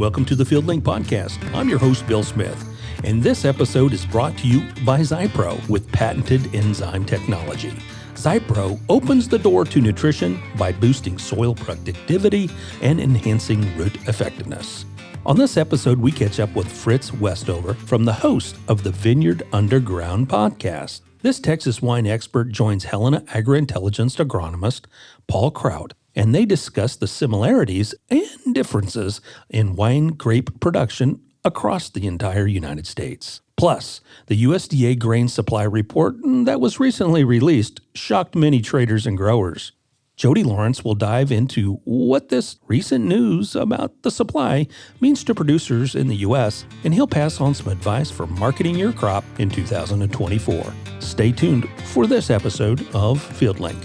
Welcome to the FieldLink podcast. I'm your host, Bill Smith, and this episode is brought to you by Zypro with patented enzyme technology. Zypro opens the door to nutrition by boosting soil productivity and enhancing root effectiveness. On this episode, we catch up with Fritz Westover from the host of the Vineyard Underground podcast. This Texas wine expert joins Helena Agri-Intelligence agronomist Paul Crout, and they discuss the similarities and differences in wine grape production across the entire United States. Plus, the USDA Grain Supply Report that was recently released shocked many traders and growers. Jody Lawrence will dive into what this recent news about the supply means to producers in the U.S., and he'll pass on some advice for marketing your crop in 2024. Stay tuned for this episode of FieldLink.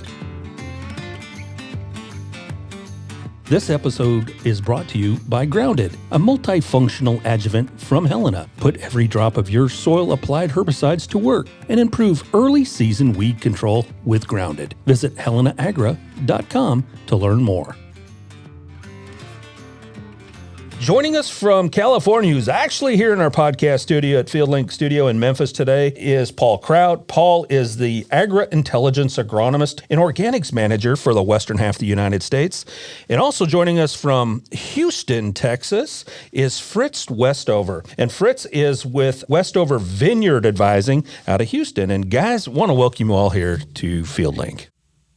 This episode is brought to you by Grounded, a multifunctional adjuvant from Helena. Put every drop of your soil-applied herbicides to work and improve early season weed control with Grounded. Visit helenaagra.com to learn more. Joining us from California, who's actually here in our podcast studio at FieldLink Studio in Memphis today, is Paul Crout. Paul is the Agri-Intelligence Agronomist and Organics Manager for the western half of the United States. And also joining us from Houston, Texas, is Fritz Westover. And Fritz is with Westover Vineyard Advising out of Houston. And guys, want to welcome you all here to FieldLink.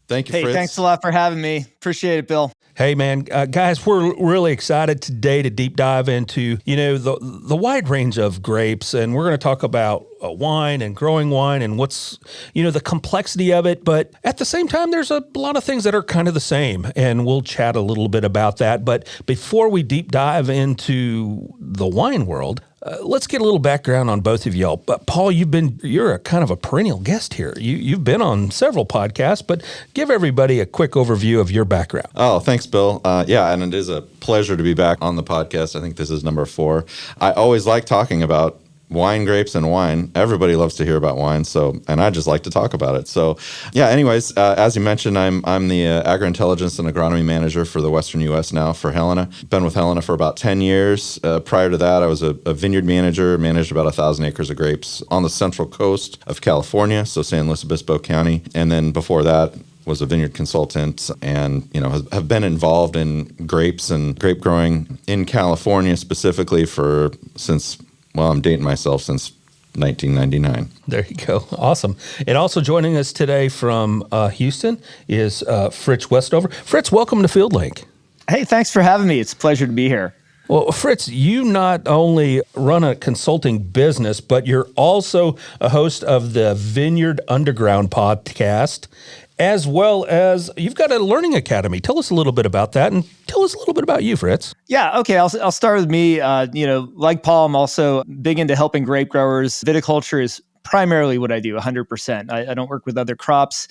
Thank you, Fritz. Hey, thanks a lot for having me. Appreciate it, Bill. Hey, man, guys, we're really excited today to deep dive into, the wide range of grapes. And we're going to talk about wine and growing wine and what's, the complexity of it. But at the same time, there's a lot of things that are kind of the same. And we'll chat a little bit about that. But before we deep dive into the wine world, let's get a little background on both of y'all. But Paul, you're a kind of a perennial guest here. You've been on several podcasts, but give everybody a quick overview of your background. Oh, thanks, Bill. And it is a pleasure to be back on the podcast. I think this is number 4. I always like talking about wine, grapes, and wine. Everybody loves to hear about wine, and I just like to talk about it. So, anyways, as you mentioned, I'm the Agri-Intelligence and Agronomy Manager for the Western U.S. now for Helena. Been with Helena for about 10 years. Prior to that, I was a vineyard manager, managed about 1,000 acres of grapes on the central coast of California, so San Luis Obispo County. And then before that, was a vineyard consultant and, have been involved in grapes and grape growing in California specifically since I'm dating myself, since 1999. There you go. Awesome. And also joining us today from Houston is Fritz Westover. Fritz, welcome to FieldLink. Hey, thanks for having me. It's a pleasure to be here. Well, Fritz, you not only run a consulting business, but you're also a host of the Vineyard Underground podcast, as well as you've got a learning academy. Tell us a little bit about that, and tell us a little bit about you, Fritz. Yeah, okay. I'll start with me. Like Paul, I'm also big into helping grape growers. Viticulture is primarily what I do, 100%. I don't work with other crops.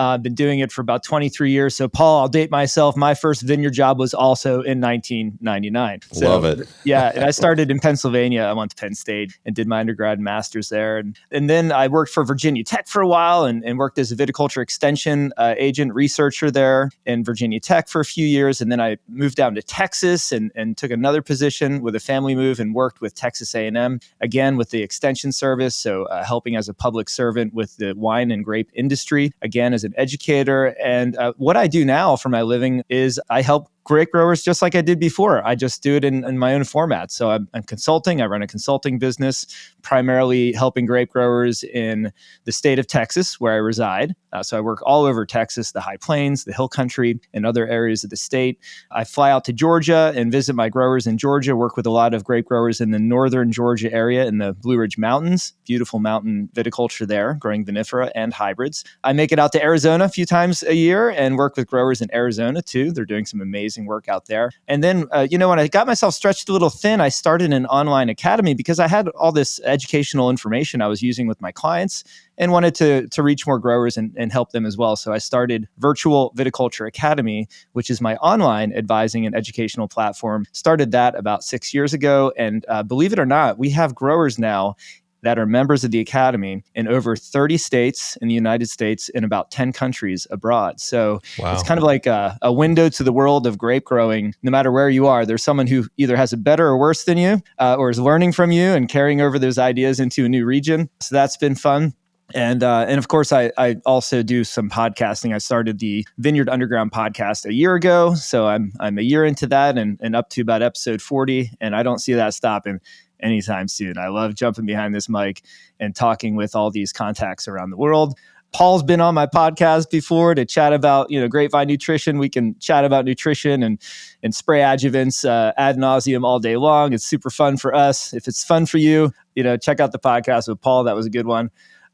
I've been doing it for about 23 years. So, Paul, I'll date myself. My first vineyard job was also in 1999. Love it. Yeah, and I started in Pennsylvania. I went to Penn State and did my undergrad and master's there. And then I worked for Virginia Tech for a while and worked as a viticulture extension agent researcher there in Virginia Tech for a few years. And then I moved down to Texas and took another position with a family move and worked with Texas A&M, again, with the extension service. So helping as a public servant with the wine and grape industry, again, as an educator. And what I do now for my living is I help grape growers just like I did before. I just do it in my own format. So I'm consulting. I run a consulting business, primarily helping grape growers in the state of Texas, where I reside. So I work all over Texas, the High Plains, the Hill Country, and other areas of the state. I fly out to Georgia and visit my growers in Georgia, work with a lot of grape growers in the northern Georgia area in the Blue Ridge Mountains, beautiful mountain viticulture there, growing vinifera and hybrids. I make it out to Arizona a few times a year and work with growers in Arizona too. They're doing some amazing work out there. And then, when I got myself stretched a little thin, I started an online academy because I had all this educational information I was using with my clients and wanted to reach more growers and help them as well. So I started Virtual Viticulture Academy, which is my online advising and educational platform. Started that about 6 years ago. And believe it or not, we have growers now that are members of the Academy in over 30 states in the United States and about 10 countries abroad. So it's kind of like a window to the world of grape growing. No matter where you are, there's someone who either has it better or worse than you, or is learning from you and carrying over those ideas into a new region. So that's been fun. And of course, I also do some podcasting. I started the Vineyard Underground podcast a year ago. So I'm a year into that and up to about episode 40. And I don't see that stopping anytime soon. I love jumping behind this mic and talking with all these contacts around the world. Paul's been on my podcast before to chat about, grapevine nutrition. We can chat about nutrition and spray adjuvants ad nauseum all day long. It's super fun for us. If it's fun for you, check out the podcast with Paul. That was a good one.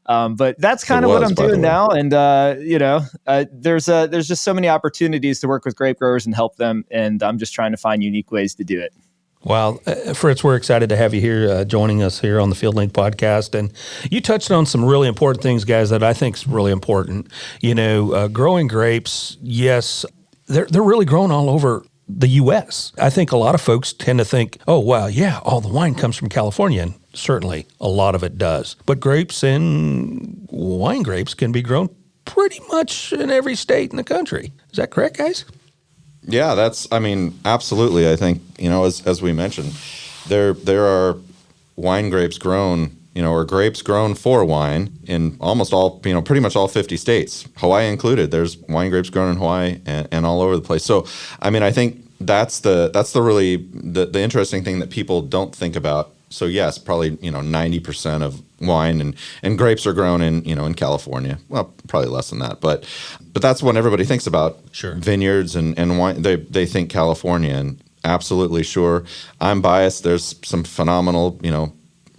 But that's kind of what I'm doing now. And, there's just so many opportunities to work with grape growers and help them. And I'm just trying to find unique ways to do it. Well, Fritz, we're excited to have you here joining us here on the FieldLink podcast. And you touched on some really important things, guys, that I think is really important. Growing grapes, yes, they're really grown all over the U.S. I think a lot of folks tend to think, oh, well, yeah, all the wine comes from California. And certainly a lot of it does. But grapes and wine grapes can be grown pretty much in every state in the country. Is that correct, guys? Yeah, absolutely. I think, as we mentioned, there are wine grapes grown, or grapes grown for wine in almost all, pretty much all 50 states, Hawaii included. There's wine grapes grown in Hawaii and all over the place. So, I think that's the really the interesting thing that people don't think about. So yes, probably 90% of wine and grapes are grown in California. Well, probably less than that, but that's what everybody thinks about. Sure. Vineyards and wine. They think California, and absolutely sure. I'm biased. There's some phenomenal.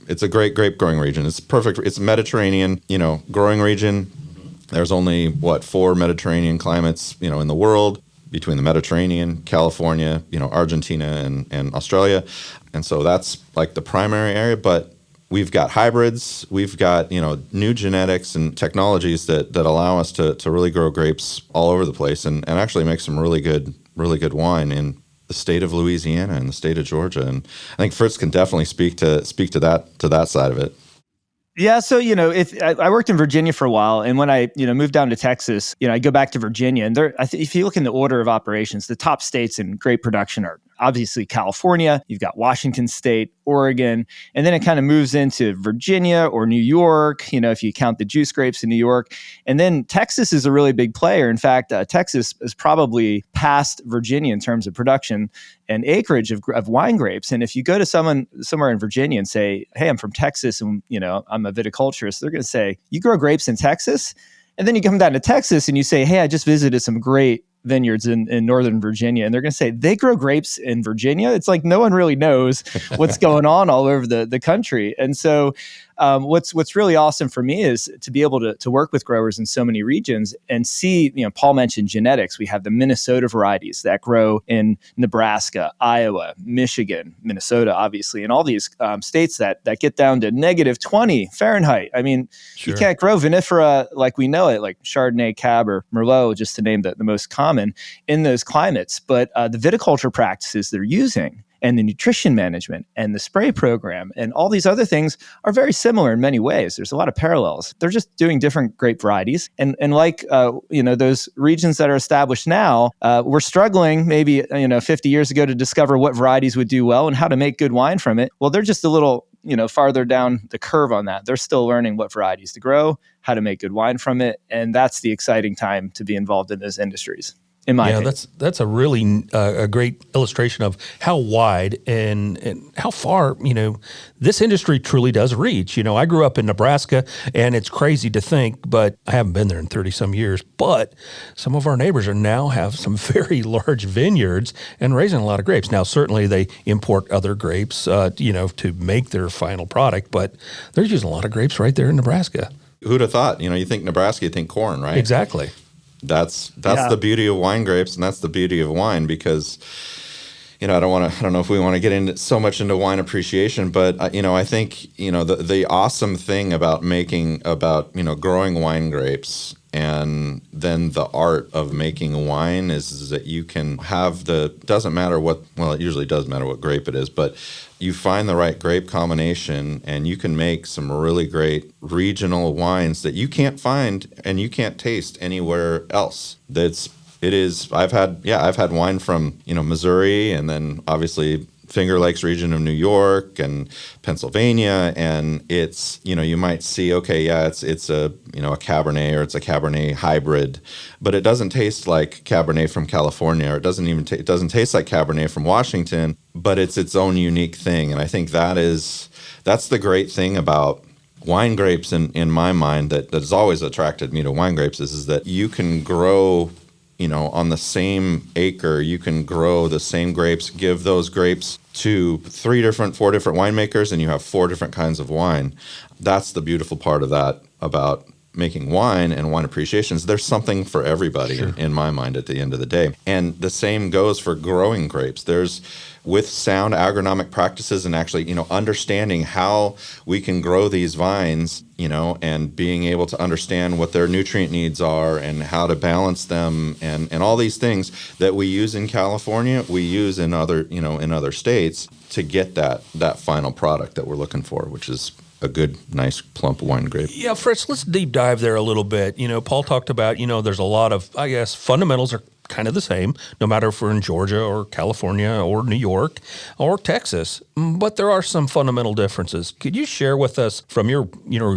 It's a great grape growing region. It's perfect. It's Mediterranean. Growing region. There's only 4 Mediterranean climates in the world, between the Mediterranean, California, Argentina and Australia. And so that's like the primary area, but we've got hybrids, we've got, new genetics and technologies that allow us to really grow grapes all over the place and actually make some really good wine in the state of Louisiana and the state of Georgia. And I think Fritz can definitely speak to that side of it. Yeah, so I worked in Virginia for a while, and when I moved down to Texas, I go back to Virginia, and if you look in the order of operations, the top states in grape production are obviously California. You've got Washington State, Oregon, and then it kind of moves into Virginia or New York. If you count the juice grapes in New York, and then Texas is a really big player. In fact, Texas is probably past Virginia in terms of production and acreage of wine grapes. And if you go to somewhere in Virginia and say, "Hey, I'm from Texas, and I'm a viticulturist," they're going to say, "You grow grapes in Texas?" And then you come down to Texas and you say, "Hey, I just visited some great vineyards in Northern Virginia," and they're going to say, "They grow grapes in Virginia?" It's like no one really knows what's going on all over the country. And so what's really awesome for me is to be able to work with growers in so many regions and see, Paul mentioned genetics. We have the Minnesota varieties that grow in Nebraska, Iowa, Michigan, Minnesota, obviously, and all these states that get down to -20 Fahrenheit. Sure. You can't grow vinifera like we know it, like Chardonnay, Cab, or Merlot, just to name the most common in those climates. But the viticulture practices they're using and the nutrition management and the spray program and all these other things are very similar in many ways. There's a lot of parallels. They're just doing different grape varieties. And like, those regions that are established now, we're struggling maybe, 50 years ago to discover what varieties would do well and how to make good wine from it. Well, they're just a little, farther down the curve on that. They're still learning what varieties to grow, how to make good wine from it. And that's the exciting time to be involved in those industries. That's a really a great illustration of how wide and how far, this industry truly does reach. I grew up in Nebraska, and it's crazy to think, but I haven't been there in 30 some years, but some of our neighbors now have some very large vineyards and raising a lot of grapes. Now, certainly they import other grapes, to make their final product, but they're using a lot of grapes right there in Nebraska. Who'd have thought? You think Nebraska, you think corn, right? Exactly. That's the beauty of wine grapes, and that's the beauty of wine, because I don't know if we want to get into so much into wine appreciation, but I think, the awesome thing about growing wine grapes and then the art of making wine is that you can have doesn't matter it usually does matter what grape it is, but you find the right grape combination and you can make some really great regional wines that you can't find and you can't taste anywhere else. I've had wine from, Missouri, and then obviously Finger Lakes region of New York and Pennsylvania, and it's, you might see, it's a, a Cabernet, or it's a Cabernet hybrid, but it doesn't taste like Cabernet from California, or it doesn't taste like Cabernet from Washington, but it's its own unique thing. And I think that's the great thing about wine grapes in my mind that has always attracted me to wine grapes is that you can grow, on the same acre, you can grow the same grapes, give those grapes to 4 different winemakers, and you have 4 different kinds of wine. That's the beautiful part of that about making wine and wine appreciations. There's something for everybody in my mind at the end of the day. And the same goes for growing grapes. With sound agronomic practices and actually, understanding how we can grow these vines, and being able to understand what their nutrient needs are and how to balance them and all these things that we use in California, we use in other states to get that final product that we're looking for, which is a good, nice, plump wine grape. Yeah, Fritz, let's deep dive there a little bit. Paul talked about, there's a lot of, I guess, fundamentals are kind of the same, no matter if we're in Georgia or California or New York or Texas, but there are some fundamental differences. Could you share with us from your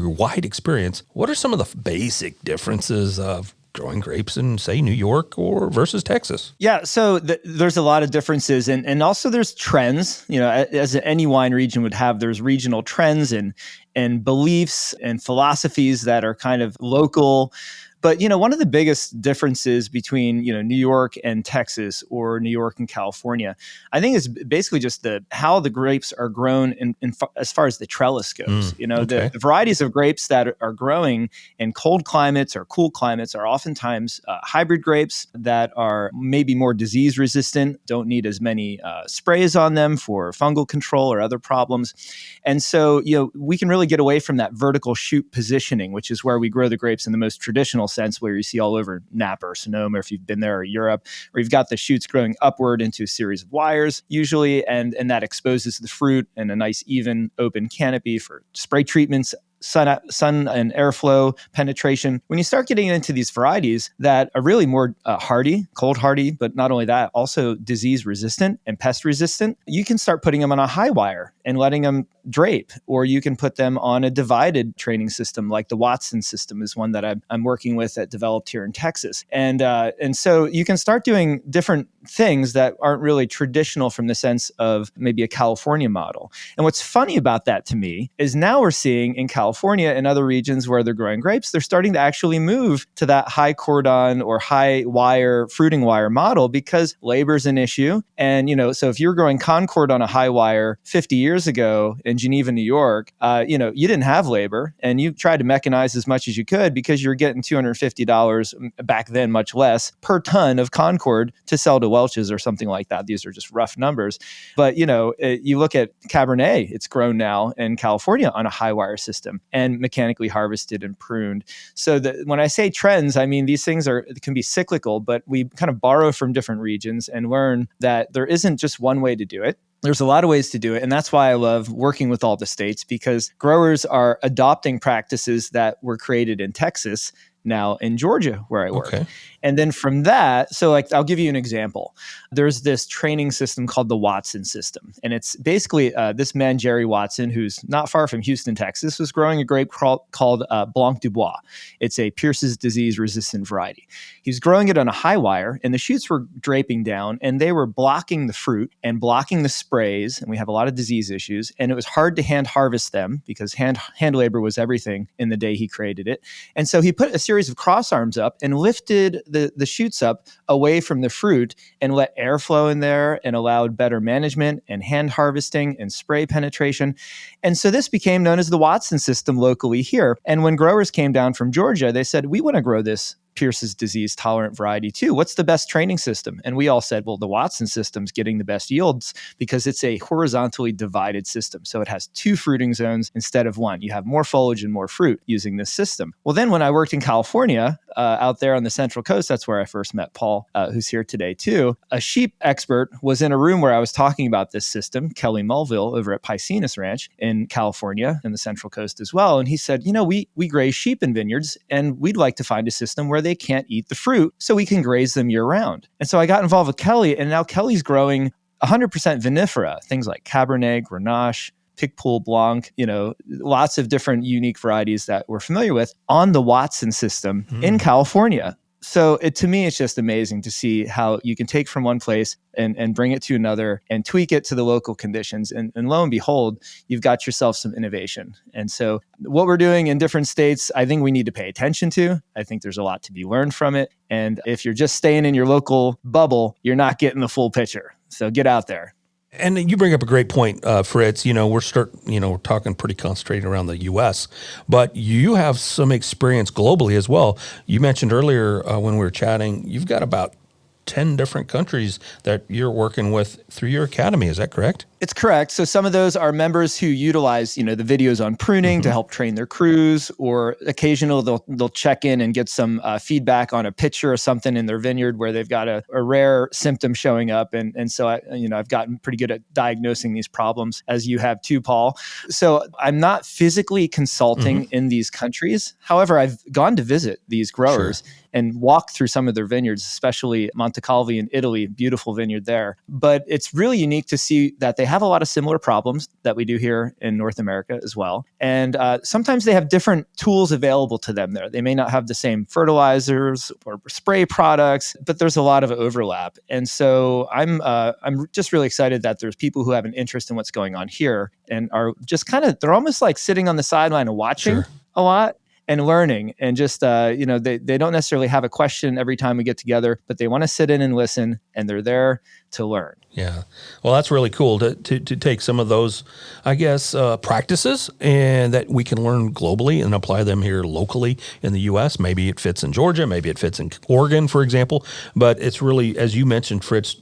wide experience, what are some of the basic differences of growing grapes in, say, New York or versus Texas? Yeah, so there's a lot of differences, and also there's trends. As any wine region would have, there's regional trends and beliefs and philosophies that are kind of local. But, one of the biggest differences between, New York and Texas or New York and California, I think is basically just how the grapes are grown as far as the trellis goes. The varieties of grapes that are growing in cold climates or cool climates are oftentimes hybrid grapes that are maybe more disease resistant, don't need as many sprays on them for fungal control or other problems. And so, we can really get away from that vertical shoot positioning, which is where we grow the grapes in the most traditional sense, where you see all over Napa or Sonoma, if you've been there, or Europe, where you've got the shoots growing upward into a series of wires, usually, and that exposes the fruit in a nice, even, open canopy for spray treatments, sun and airflow penetration. When you start getting into these varieties that are really more hardy, cold hardy, but not only that, also disease resistant and pest resistant, you can start putting them on a high wire and letting them drape, or you can put them on a divided training system, like the Watson system is one that I'm working with that developed here in Texas. And so you can start doing different things that aren't really traditional from the sense of maybe a California model. And what's funny about that to me is now we're seeing in California and other regions where they're growing grapes, they're starting to actually move to that high cordon or high wire fruiting wire model because labor is an issue. And, so if you're growing Concord on a high wire 50 years ago in Geneva, New York, you didn't have labor, and you tried to mechanize as much as you could because you're getting $250 back then, much less, per ton of Concord to sell to Welch's or something like that. These are just rough numbers. But, you look at Cabernet, it's grown now in California on a high wire system and mechanically harvested and pruned. So when I say trends, I mean, these things can be cyclical, but we kind of borrow from different regions and learn that there isn't just one way to do it. There's a lot of ways to do it. And that's why I love working with all the states, because growers are adopting practices that were created in Texas now in Georgia, where I work. Okay. And then from that, so I'll give you an example. There's this training system called the Watson system. And it's basically this man, Jerry Watson, who's not far from Houston, Texas, was growing a grape called Blanc du Bois. It's a Pierce's disease resistant variety. He's growing it on a high wire, and the shoots were draping down, and they were blocking the fruit and blocking the sprays. And we have a lot of disease issues. And it was hard to hand harvest them because hand labor was everything in the day he created it. And so he put a series of cross arms up and lifted the shoots up away from the fruit and let airflow in there and allowed better management and hand harvesting and spray penetration. And so this became known as the Watson system locally here. And when growers came down from Georgia, they said, we want to grow this Pierce's disease tolerant variety too. What's the best training system? And we all said, well, the Watson system's getting the best yields because it's a horizontally divided system. So it has 2 fruiting zones instead of 1. You have more foliage and more fruit using this system. Well, then when I worked in California, out there on the Central Coast, that's where I first met Paul, who's here today too. A sheep expert was in a room where I was talking about this system, Kelly Mulville over at Piscinas Ranch in California and the Central Coast as well. And he said, we graze sheep in vineyards and we'd like to find a system where they can't eat the fruit so we can graze them year round. And so I got involved with Kelly, and now Kelly's growing 100% vinifera, things like Cabernet, Grenache, Picpoul Blanc, lots of different unique varieties that we're familiar with on the Watson system in California. So to me, it's just amazing to see how you can take from one place and bring it to another and tweak it to the local conditions. And lo and behold, you've got yourself some innovation. And so what we're doing in different states, I think we need to pay attention to. I think there's a lot to be learned from it. And if you're just staying in your local bubble, you're not getting the full picture. So get out there. And you bring up a great point, Fritz. We're talking pretty concentrated around the U.S., but you have some experience globally as well. You mentioned earlier when we were chatting, you've got about 10 different countries that you're working with through your academy. Is that correct? It's correct. So some of those are members who utilize, the videos on pruning to help train their crews, or occasionally they'll check in and get some feedback on a picture or something in their vineyard where they've got a rare symptom showing up. And so I've gotten pretty good at diagnosing these problems, as you have too, Paul. So I'm not physically consulting in these countries. However, I've gone to visit these growers and walk through some of their vineyards, especially Montecalvi in Italy, beautiful vineyard there. But it's really unique to see that they have a lot of similar problems that we do here in North America as well. And sometimes they have different tools available to them there. They may not have the same fertilizers or spray products, but there's a lot of overlap. And so I'm just really excited that there's people who have an interest in what's going on here and are just they're almost like sitting on the sideline and watching a lot and learning, and just, they don't necessarily have a question every time we get together, but they want to sit in and listen, and they're there to learn. Yeah. Well, that's really cool to take some of those, I guess, practices and that we can learn globally and apply them here locally in the U.S. Maybe it fits in Georgia, maybe it fits in Oregon, for example. But it's really, as you mentioned, Fritz,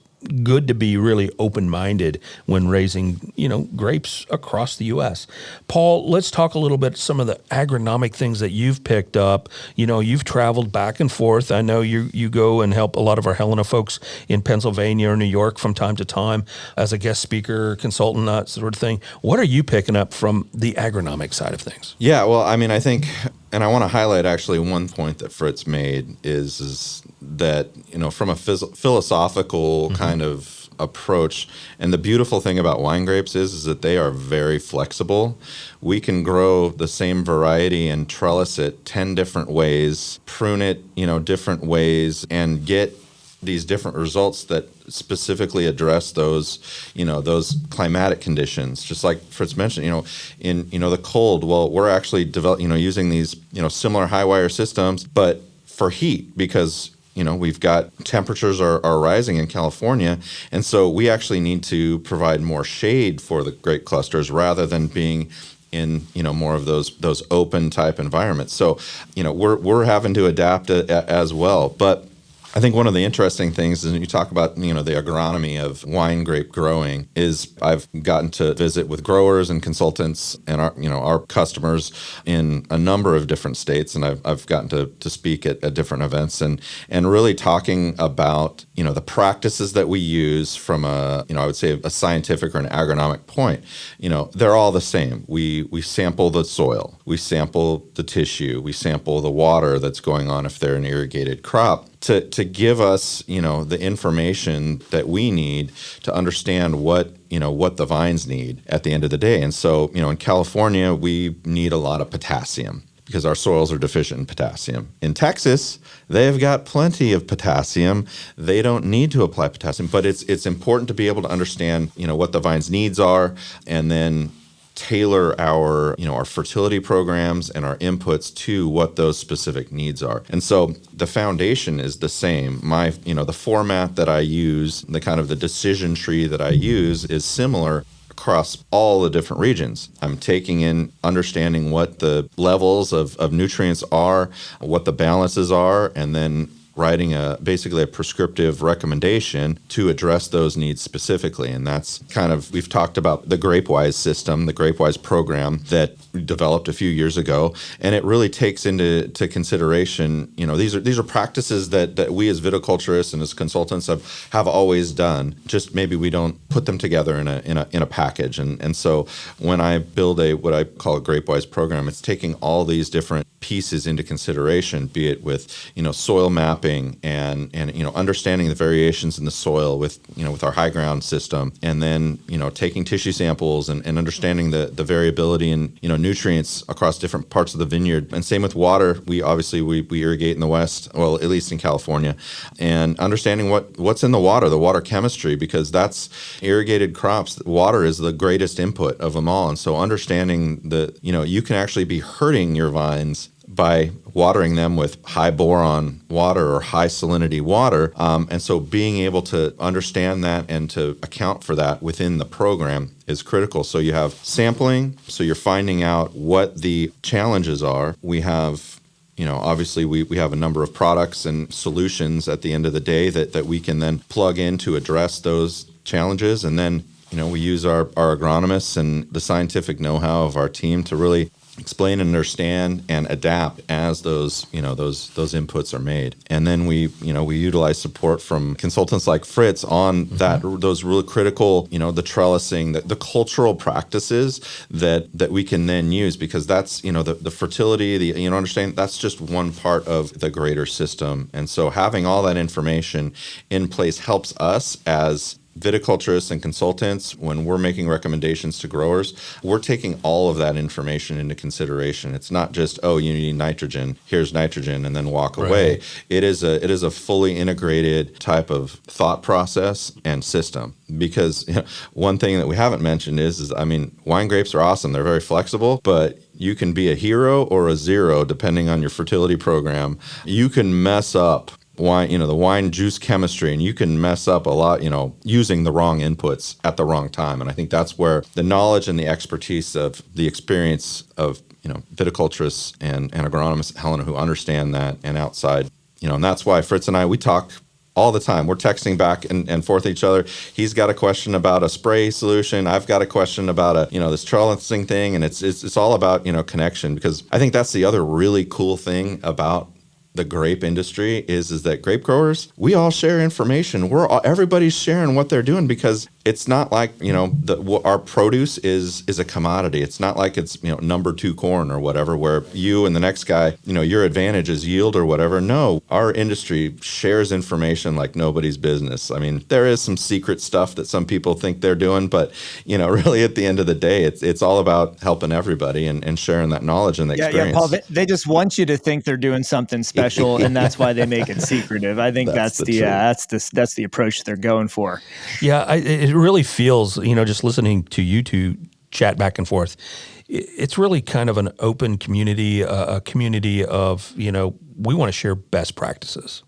good to be really open-minded when raising, grapes across the U.S. Paul, let's talk a little bit some of the agronomic things that you've picked up. You've traveled back and forth. I know you go and help a lot of our Helena folks in Pennsylvania or New York from time to time as a guest speaker, consultant, that sort of thing. What are you picking up from the agronomic side of things? Yeah, well, I think, and I want to highlight actually one point that Fritz made is that, from a philosophical kind of approach, and the beautiful thing about wine grapes is that they are very flexible. We can grow the same variety and trellis it 10 different ways, prune it, different ways, and get these different results that specifically address those climatic conditions. Just like Fritz mentioned, in the cold, well, we're actually using these, similar high wire systems, but for heat, because we've got temperatures are rising in California, and so we actually need to provide more shade for the grape clusters rather than being in more of those open type environments. So we're having to adapt as well, but I think one of the interesting things is when you talk about, the agronomy of wine grape growing is I've gotten to visit with growers and consultants and our customers in a number of different states. And I've gotten to speak at different events and really talking about, the practices that we use from I would say a scientific or an agronomic point. They're all the same. We sample the soil, we sample the tissue, we sample the water that's going on if they're an irrigated crop, to give us, the information that we need to understand what the vines need at the end of the day. And so, in California, we need a lot of potassium because our soils are deficient in potassium. In Texas, they've got plenty of potassium. They don't need to apply potassium, but it's important to be able to understand, what the vine's needs are, and then tailor our fertility programs and our inputs to what those specific needs are. And so the foundation is the same. The format that I use, the kind of the decision tree that I use is similar across all the different regions. I'm taking in understanding what the levels of nutrients are, what the balances are, and then writing basically a prescriptive recommendation to address those needs specifically. And that's kind of, we've talked about the GrapeWise system, the GrapeWise program that we developed a few years ago. And it really takes into consideration, these are practices that we as viticulturists and as consultants have always done. Just maybe we don't put them together in a package. And so when I build what I call a GrapeWise program, it's taking all these different pieces into consideration, be it with, soil mapping, and understanding the variations in the soil with our high ground system, and then taking tissue samples and understanding the variability in nutrients across different parts of the vineyard. And same with water. We irrigate in the West, well, at least in California, and understanding what's in the water chemistry, because that's irrigated crops. Water is the greatest input of them all, and so understanding you can actually be hurting your vines by watering them with high boron water or high salinity water. And so being able to understand that and to account for that within the program is critical. So you have sampling, so you're finding out what the challenges are. We have obviously we have a number of products and solutions at the end of the day that we can then plug in to address those challenges. And then, we use our agronomists and the scientific know-how of our team to really explain and understand and adapt as those inputs are made. And then we utilize support from consultants like Fritz on those really critical, the trellising, the cultural practices that we can then use, because that's, the fertility, understand that's just one part of the greater system. And so having all that information in place helps us as viticulturists and consultants. When we're making recommendations to growers, we're taking all of that information into consideration. It's not just, you need nitrogen, here's nitrogen, and then walk away. It is a fully integrated type of thought process and system. Because one thing that we haven't mentioned is wine grapes are awesome. They're very flexible, but you can be a hero or a zero depending on your fertility program. You can mess up wine, the wine juice chemistry, and you can mess up a lot, using the wrong inputs at the wrong time. And I think that's where the knowledge and the expertise of the experience of, viticulturists and agronomists, Helena, who understand that, and outside, and that's why Fritz and I, we talk all the time. We're texting back and forth each other. He's got a question about a spray solution. I've got a question about this trellising thing. And it's all about, connection, because I think that's the other really cool thing about the grape industry is that grape growers, we all share information. Everybody's sharing what they're doing, because it's not like, our produce is a commodity. It's not like it's, number 2 corn or whatever, where you and the next guy, your advantage is yield or whatever. No, our industry shares information like nobody's business. There is some secret stuff that some people think they're doing, but, really at the end of the day, it's all about helping everybody and sharing that knowledge and the experience. Yeah, Paul, they just want you to think they're doing something special, and that's why they make it secretive. I think that's the approach they're going for. Yeah, it really feels, just listening to you two chat back and forth, it's really kind of an open community, a community of, we want to share best practices.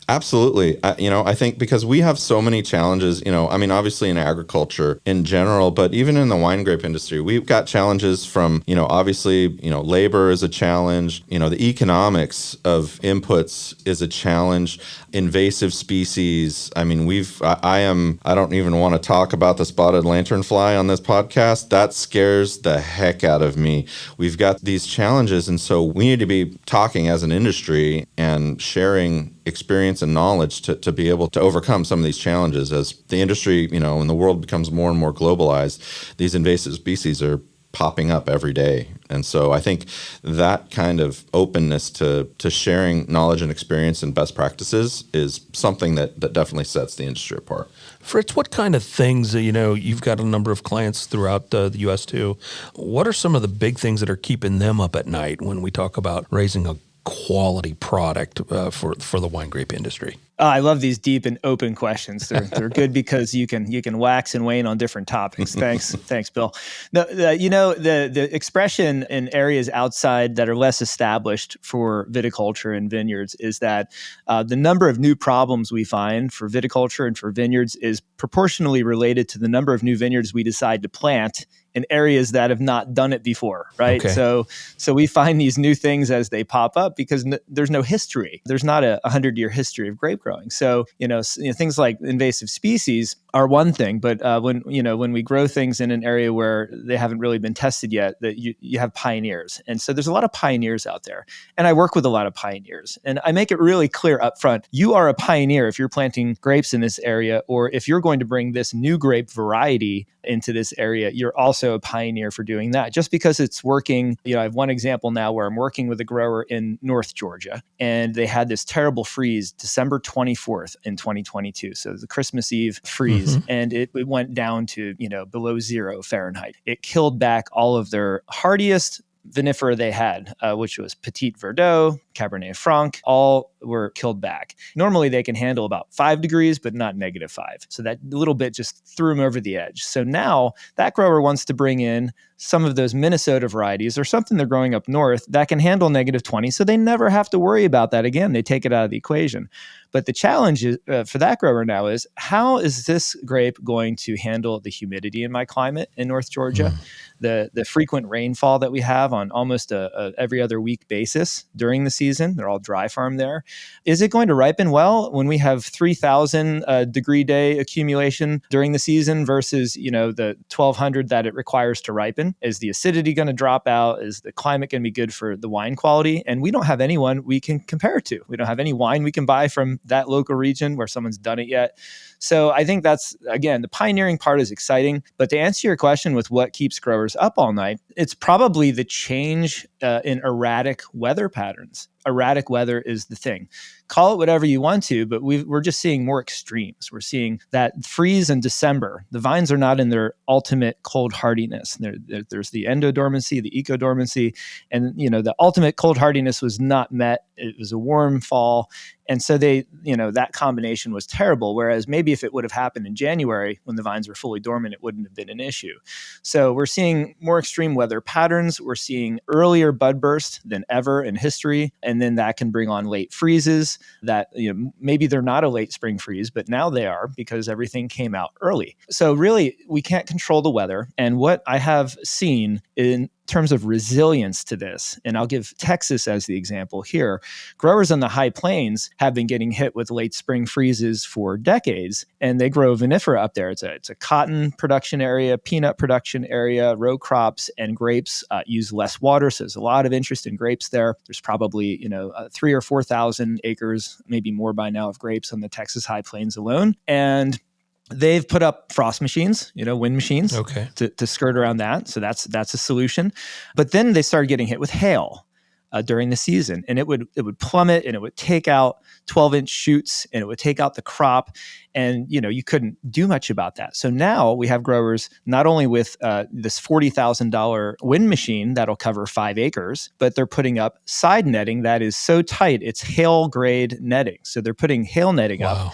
Absolutely. I think because we have so many challenges, obviously in agriculture in general, but even in the wine grape industry, we've got challenges from, obviously, labor is a challenge, the economics of inputs is a challenge, invasive species. I don't even want to talk about the spotted lanternfly on this podcast. That scares the heck out of me. We've got these challenges, and so we need to be talking as an industry and sharing experience and knowledge to be able to overcome some of these challenges. As the industry, when the world becomes more and more globalized, these invasive species are popping up every day. And so I think that kind of openness to sharing knowledge and experience and best practices is something that definitely sets the industry apart. Fritz, what kind of things, you've got a number of clients throughout the U.S. too. What are some of the big things that are keeping them up at night when we talk about raising a quality product for the wine grape industry? I love these deep and open questions. They're good because you can wax and wane on different topics. Thanks, Bill. The expression in areas outside that are less established for viticulture and vineyards is that the number of new problems we find for viticulture and for vineyards is proportionally related to the number of new vineyards we decide to plant in areas that have not done it before, right? Okay. So we find these new things as they pop up because there's no history. There's not a 100-year history of grape growing. So things like invasive species are one thing, but when we grow things in an area where they haven't really been tested yet, that you have pioneers, and so there's a lot of pioneers out there, and I work with a lot of pioneers, and I make it really clear up front: you are a pioneer if you're planting grapes in this area, or if you're going to bring this new grape variety into this area, you're also a pioneer for doing that. Just because it's working, I have one example now where I'm working with a grower in North Georgia, and they had this terrible freeze December 24th in 2022. So the Christmas Eve freeze, and it went down to, below 0 Fahrenheit. It killed back all of their hardiest vinifera they had, which was Petit Verdot, Cabernet Franc, all were killed back. Normally they can handle about 5 degrees, but not -5. So that little bit just threw them over the edge. So now that grower wants to bring in some of those Minnesota varieties or something they're growing up north that can handle -20. So they never have to worry about that again. They take it out of the equation. But the challenge is, for that grower now is, how is this grape going to handle the humidity in my climate in North Georgia? The frequent rainfall that we have on almost a every other week basis during the season. They're all dry farm there. Is it going to ripen well when we have 3,000 degree day accumulation during the season versus, the 1,200 that it requires to ripen? Is the acidity going to drop out? Is the climate going to be good for the wine quality? And we don't have anyone we can compare it to. We don't have any wine we can buy from that local region where someone's done it yet. So I think that's, again, the pioneering part is exciting. But to answer your question with what keeps growers up all night, it's probably the change in erratic weather patterns. Erratic weather is the thing. Call it whatever you want to, but we're just seeing more extremes. We're seeing that freeze in December. The vines are not in their ultimate cold hardiness. There's the endodormancy, the ecodormancy, and the ultimate cold hardiness was not met. It was a warm fall. And so that combination was terrible. Whereas maybe if it would have happened in January when the vines were fully dormant, it wouldn't have been an issue. So we're seeing more extreme weather patterns. We're seeing earlier bud burst than ever in history. And then that can bring on late freezes that, maybe they're not a late spring freeze, but now they are because everything came out early. So really, we can't control the weather. And what I have seen in terms of resilience to this, and I'll give Texas as the example here, growers on the high plains have been getting hit with late spring freezes for decades, and they grow vinifera up there. It's a cotton production area, peanut production area, row crops, and grapes use less water, so there's a lot of interest in grapes there. There's probably 3,000 or 4,000 acres, maybe more by now, of grapes on the Texas high plains alone, and they've put up frost machines, wind machines, to skirt around that. So that's a solution. But then they started getting hit with hail during the season, and it would plummet, and it would take out 12-inch shoots, and it would take out the crop, and you couldn't do much about that. So now we have growers not only with this $40,000 wind machine that'll cover 5 acres, but they're putting up side netting that is so tight it's hail grade netting. So they're putting hail netting up.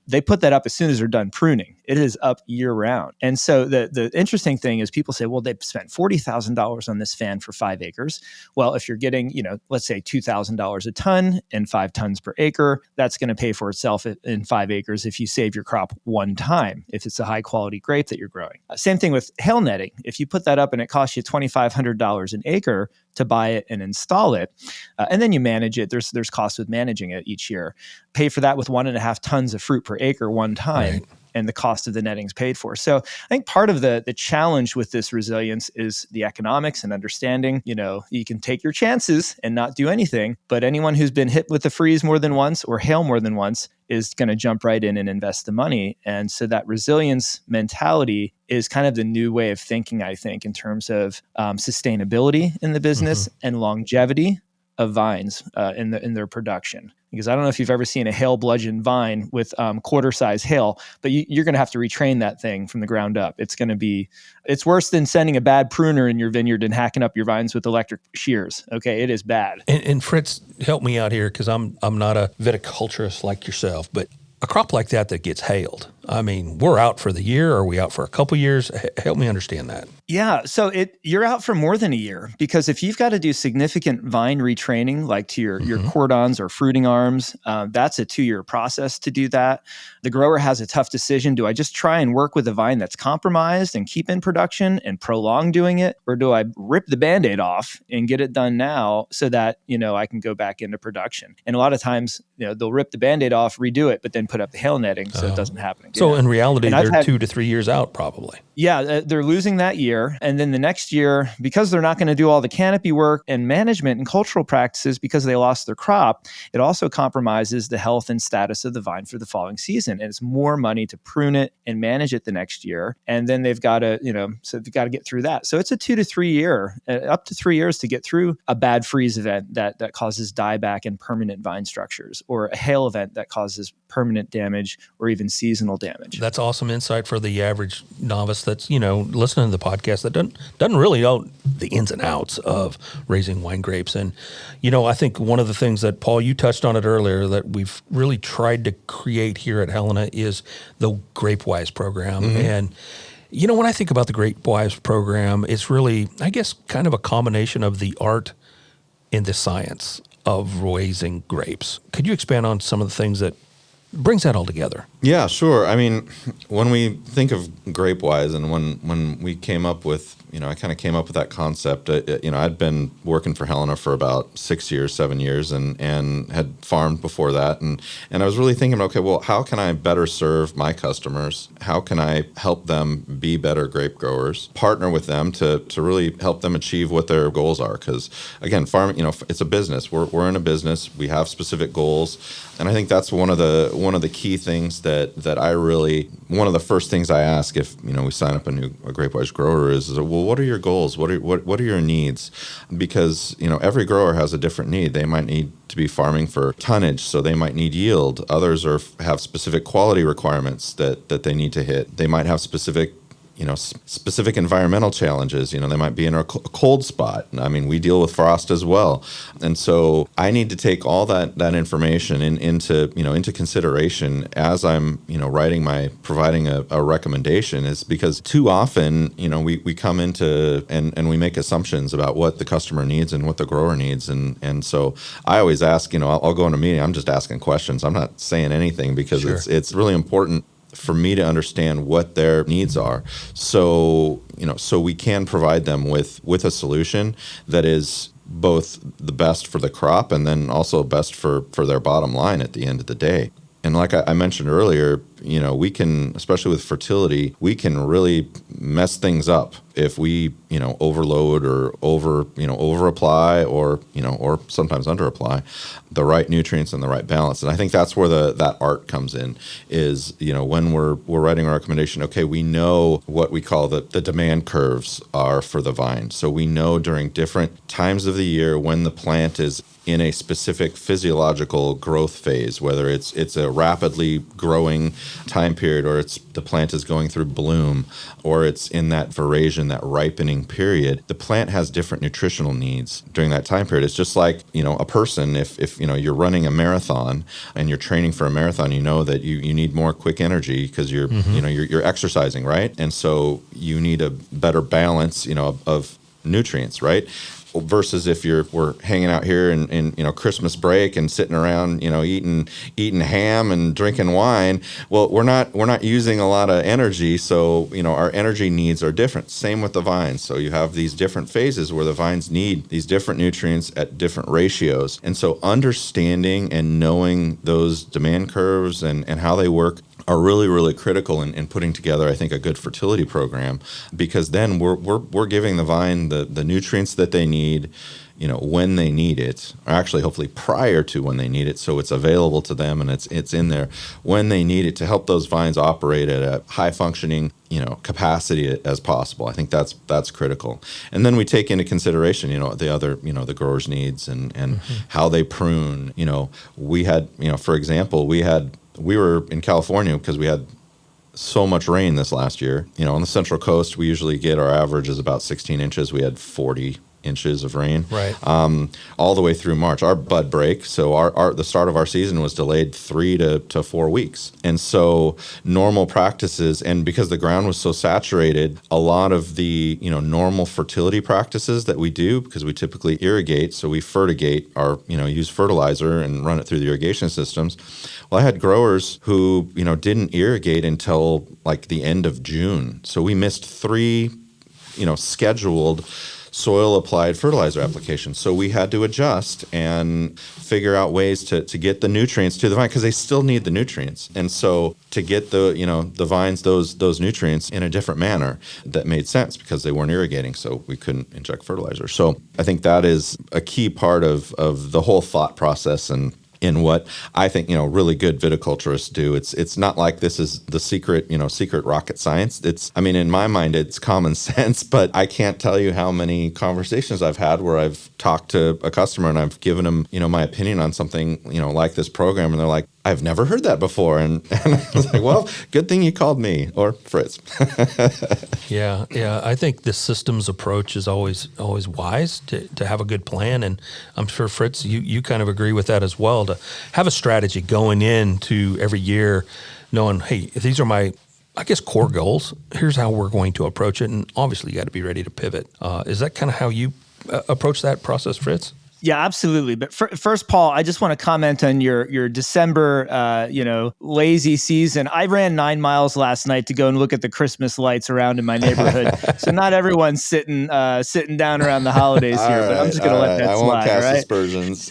They put that up as soon as they're done pruning. It is up year round. And so the interesting thing is people say, well, they've spent $40,000 on this fan for 5 acres. Well, if you're getting, let's say $2,000 a ton and 5 tons per acre, that's going to pay for itself in 5 acres if you save your crop one time, if it's a high quality grape that you're growing. Same thing with hail netting. If you put that up and it costs you $2,500 an acre to buy it and install it, and then you manage it, there's costs with managing it each year. Pay for that with 1.5 tons of fruit per acre one time. Right. And the cost of the netting is paid for. So I think part of the challenge with this resilience is the economics and understanding. You can take your chances and not do anything, but anyone who's been hit with a freeze more than once or hail more than once is going to jump right in and invest the money. And so that resilience mentality is kind of the new way of thinking, I think, in terms of sustainability in the business and longevity of vines in their production. Because I don't know if you've ever seen a hail bludgeon vine with quarter-size hail, but you're going to have to retrain that thing from the ground up. It's worse than sending a bad pruner in your vineyard and hacking up your vines with electric shears. Okay, it is bad. And Fritz, help me out here, because I'm not a viticulturist like yourself, but a crop like that gets hailed, I mean, we're out for the year. Are we out for a couple years? Help me understand that. Yeah, so you're out for more than a year, because if you've got to do significant vine retraining, like to your cordons or fruiting arms, that's a 2-year process to do that. The grower has a tough decision. Do I just try and work with a vine that's compromised and keep in production and prolong doing it? Or do I rip the Band-Aid off and get it done now so that, I can go back into production? And a lot of times, they'll rip the Band-Aid off, redo it, but then put up the hail netting so it doesn't happen again. So in reality, they're 2 to 3 years out probably. Yeah, they're losing that year. And then the next year, because they're not going to do all the canopy work and management and cultural practices because they lost their crop, it also compromises the health and status of the vine for the following season. And it's more money to prune it and manage it the next year. And then they've got to, so they've got to get through that. So it's a 2 to 3 year, up to 3 years to get through a bad freeze event that causes dieback and permanent vine structures, or a hail event that causes permanent damage or even seasonal damage. That's awesome insight for the average novice that's, listening to the podcast that doesn't really know the ins and outs of raising wine grapes. And, I think one of the things that, Paul, you touched on it earlier, that we've really tried to create here at Helena is the GrapeWise program. Mm-hmm. And, when I think about the GrapeWise program, it's really, I guess, kind of a combination of the art and the science of raising grapes. Could you expand on some of the things that brings that all together? Yeah, sure. I mean, when we think of GrapeWise, and when we came up with, I kind of came up with that concept. I'd been working for Helena for about 7 years, and had farmed before that, and I was really thinking, okay, well, how can I better serve my customers? How can I help them be better grape growers? Partner with them to really help them achieve what their goals are. Because again, farming, it's a business. We're in a business. We have specific goals, and I think that's one of the key things that I really, one of the first things I ask if we sign up a GrapeWise grower is, well, what are your goals? What are your needs? Because every grower has a different need. They might need to be farming for tonnage, so they might need yield. Others have specific quality requirements that they need to hit. They might have specific environmental challenges. They might be in a cold spot. I mean, we deal with frost as well. And so I need to take all that information into consideration as I'm, providing a recommendation, is because too often, we come into and we make assumptions about what the customer needs and what the grower needs. And so I always ask, I'll go in a meeting, I'm just asking questions. I'm not saying anything, because Sure. It's really important for me to understand what their needs are, so we can provide them with a solution that is both the best for the crop and then also best for their bottom line at the end of the day. And like I mentioned earlier, we can, especially with fertility, we can really mess things up if we, overload or over apply, or sometimes under apply the right nutrients and the right balance. And I think that's where that art comes in, is, when we're writing a recommendation, okay, we know what we call the demand curves are for the vine. So we know during different times of the year when the plant is in a specific physiological growth phase, whether it's a rapidly growing time period, or the plant is going through bloom, or it's in that veraison, that ripening period. The plant has different nutritional needs during that time period. It's just like, a person, if you're running a marathon and you're training for a marathon, that you need more quick energy because you're you're exercising, right? And so you need a better balance, of nutrients, right? Versus if we're hanging out here in Christmas break and sitting around eating ham and drinking wine, well, we're not using a lot of energy, so our energy needs are different. Same with the vines. So you have these different phases where the vines need these different nutrients at different ratios, and so understanding and knowing those demand curves and how they work are really, really critical in putting together, I think, a good fertility program, because then we're giving the vine the nutrients that they need when they need it, or actually hopefully prior to when they need it, so it's available to them and it's in there when they need it to help those vines operate at a high functioning capacity as possible. I think that's critical. And then we take into consideration, the other, the growers' needs and how they prune. We had, for example, we were in California because we had so much rain this last year. On the Central Coast, we usually get our average is about 16 inches. We had 40 inches of rain, right? All the way through March. Our bud break, so the start of our season was delayed 3 to 4 weeks. And so normal practices, and because the ground was so saturated, a lot of the normal fertility practices that we do, because we typically irrigate, so we fertigate use fertilizer and run it through the irrigation systems. Well, I had growers who didn't irrigate until like the end of June, so we missed 3 scheduled soil applied fertilizer applications. So we had to adjust and figure out ways to get the nutrients to the vine, because they still need the nutrients. And so to get the vines those nutrients in a different manner that made sense, because they weren't irrigating, so we couldn't inject fertilizer. So I think that is a key part of the whole thought process and in what I think really good viticulturists do. It's not like this is the secret rocket science. In my mind it's common sense, but I can't tell you how many conversations I've had where I've talked to a customer and I've given them my opinion on something like this program, and they're like, I've never heard that before, and I was like, well, good thing you called me or Fritz. Yeah. I think the systems approach is always wise to have a good plan, and I'm sure Fritz, you kind of agree with that as well. To have a strategy going into every year, knowing, hey, if these are my, I guess, core goals, here's how we're going to approach it, and obviously you got to be ready to pivot. Is that kind of how you approach that process, Fritz? Yeah, absolutely. But first, Paul, I just want to comment on your December, lazy season. I ran 9 miles last night to go and look at the Christmas lights around in my neighborhood. So not everyone's sitting down around the holidays here, but I'm just going to let that slide. I won't cast right? aspersions.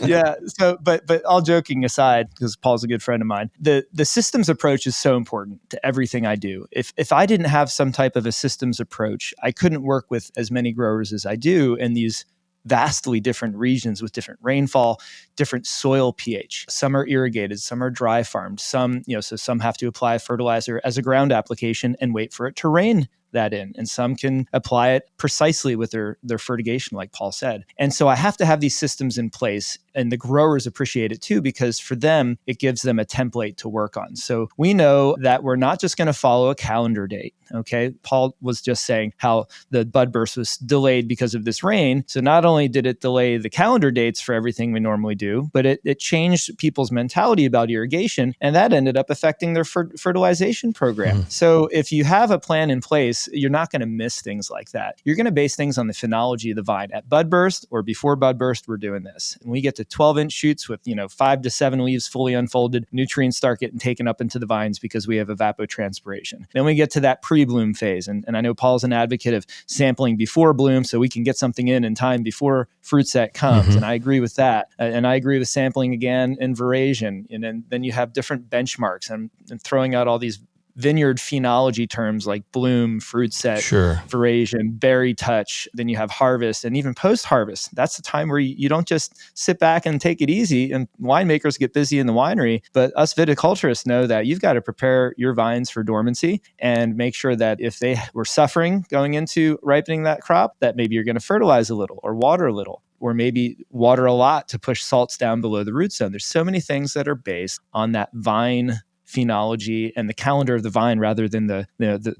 Yeah. So, but all joking aside, because Paul's a good friend of mine, the systems approach is so important to everything I do. If I didn't have some type of a systems approach, I couldn't work with as many growers as I do in these vastly different regions with different rainfall, different soil pH. Some are irrigated, some are dry farmed, some have to apply fertilizer as a ground application and wait for it to rain that in. And some can apply it precisely with their fertigation, like Paul said. And so I have to have these systems in place, and the growers appreciate it too, because for them, it gives them a template to work on. So we know that we're not just going to follow a calendar date. Okay. Paul was just saying how the bud burst was delayed because of this rain. So not only did it delay the calendar dates for everything we normally do, but it changed people's mentality about irrigation, and that ended up affecting their fertilization program. So if you have a plan in place, you're not going to miss things like that. You're going to base things on the phenology of the vine. At bud burst or before bud burst, we're doing this. And we get to 12-inch shoots with 5 to 7 leaves fully unfolded. Nutrients start getting taken up into the vines because we have evapotranspiration. Then we get to that pre-bloom phase. And I know Paul's an advocate of sampling before bloom so we can get something in time before fruit set comes. And I agree with that. And I agree with sampling again in veraison. And then you have different benchmarks and throwing out all these vineyard phenology terms like bloom, fruit set, veraison, berry touch. Then you have harvest, and even post-harvest. That's the time where you don't just sit back and take it easy. And winemakers get busy in the winery, but us viticulturists know that you've got to prepare your vines for dormancy and make sure that if they were suffering going into ripening that crop, that maybe you're going to fertilize a little or water a little, or maybe water a lot to push salts down below the root zone. There's so many things that are based on that vine phenology and the calendar of the vine rather than the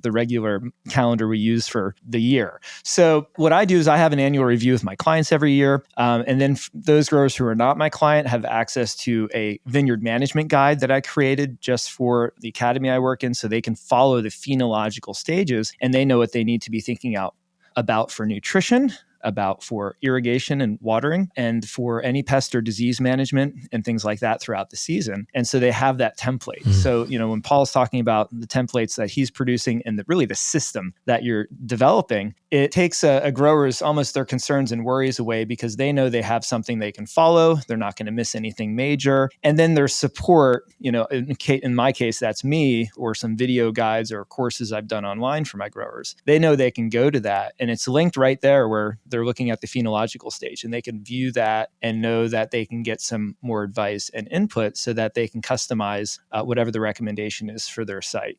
regular calendar we use for the year. So what I do is I have an annual review with my clients every year. And then those growers who are not my client have access to a vineyard management guide that I created just for the academy I work in, so they can follow the phenological stages and they know what they need to be thinking about for nutrition, about for irrigation and watering, and for any pest or disease management and things like that throughout the season. And so they have that template. So, when Paul's talking about the templates that he's producing and really the system that you're developing, it takes a grower's almost their concerns and worries away, because they know they have something they can follow. They're not going to miss anything major. And then their support, in my case, that's me, or some video guides or courses I've done online for my growers. They know they can go to that, and it's linked right there where they're looking at the phenological stage, and they can view that and know that they can get some more advice and input so that they can customize whatever the recommendation is for their site.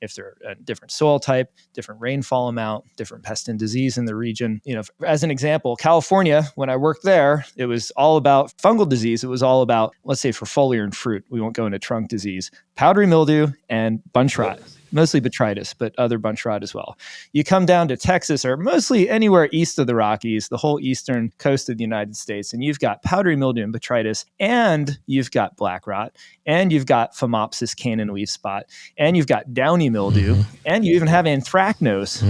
If they're a different soil type, different rainfall amount, different pest and disease in the region. As an example, California, when I worked there, it was all about fungal disease. It was all about, let's say for foliar and fruit, we won't go into trunk disease, powdery mildew and bunch rot. Mostly botrytis, but other bunch rot as well. You come down to Texas, or mostly anywhere east of the Rockies, the whole eastern coast of the United States, and you've got powdery mildew and botrytis, and you've got black rot, and you've got Phomopsis cannon leaf spot, and you've got downy mildew, and you even have anthracnose.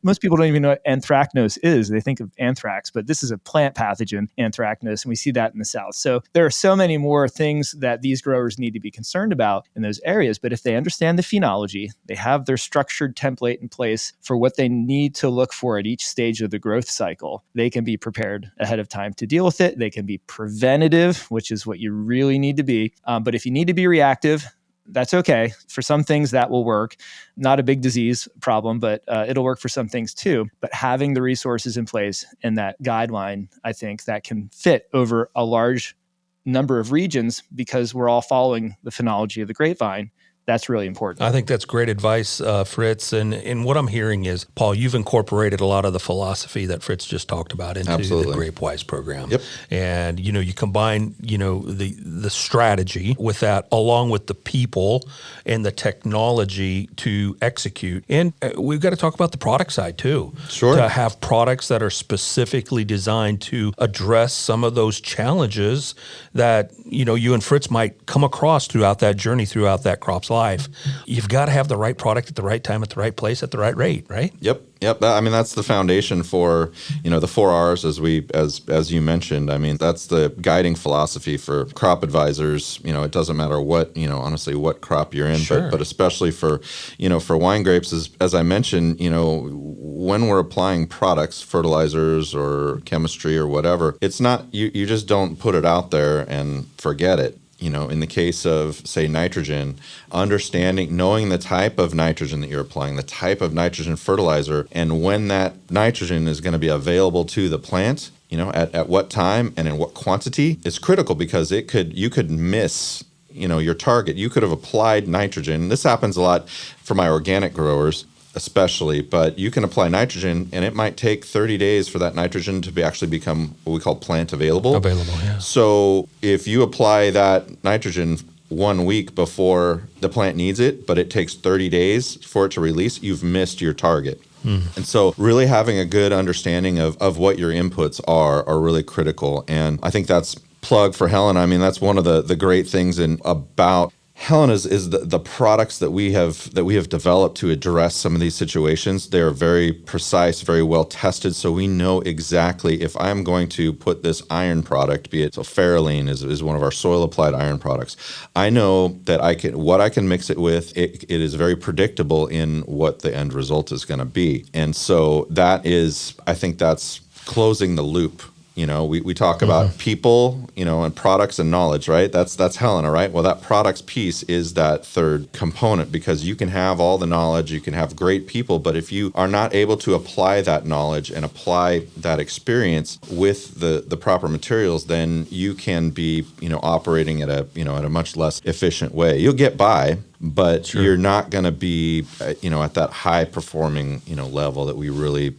Most people don't even know what anthracnose is. They think of anthrax, but this is a plant pathogen, anthracnose, and we see that in the South. So there are so many more things that these growers need to be concerned about in those areas, but if they understand the phenology, they have their structured template in place for what they need to look for at each stage of the growth cycle. They can be prepared ahead of time to deal with it. They can be preventative, which is what you really need to be. But if you need to be reactive, that's okay. For some things that will work. Not a big disease problem, but it'll work for some things too. But having the resources in place and that guideline, I think that can fit over a large number of regions because we're all following the phenology of the grapevine. That's really important. I think that's great advice, Fritz. And what I'm hearing is, Paul, you've incorporated a lot of the philosophy that Fritz just talked about into the GrapeWise program. Yep. And, you combine, the strategy with that, along with the people and the technology to execute. And we've got to talk about the product side too. Sure. To have products that are specifically designed to address some of those challenges that, you and Fritz might come across throughout that journey, throughout that crop's life. You've got to have the right product at the right time, at the right place, at the right rate, right? Yep. That's the foundation for, the 4 R's as you mentioned. That's the guiding philosophy for crop advisors. It doesn't matter what, honestly, what crop you're in, Sure. but especially for wine grapes, as I mentioned, when we're applying products, fertilizers or chemistry or whatever, it's not, you just don't put it out there and forget it. In the case of, say, nitrogen, knowing the type of nitrogen that you're applying, the type of nitrogen fertilizer, and when that nitrogen is going to be available to the plant, at what time and in what quantity is critical because you could miss, your target. You could have applied nitrogen. This happens a lot for my organic growers, especially, but you can apply nitrogen and it might take 30 days for that nitrogen to actually become what we call plant available. Yeah. So if you apply that nitrogen 1 week before the plant needs it, but it takes 30 days for it to release, you've missed your target. And so really having a good understanding of what your inputs are really critical. And I think that's plug for Helena. That's one of the great things about Helena is the products that we have developed to address some of these situations. They are very precise, very well tested, so we know exactly if I'm going to put this iron product, be it Ferroline is one of our soil applied iron products. I know that I can mix it with. It is very predictable in what the end result is going to be, and so I think that's closing the loop. We talk about people, and products and knowledge, right? That's Helena, right? Well, that products piece is that third component because you can have all the knowledge, you can have great people, but if you are not able to apply that knowledge and apply that experience with the proper materials, then you can be, operating at a much less efficient way. You'll get by, but Sure. You're not going to be, at that high performing, level that we really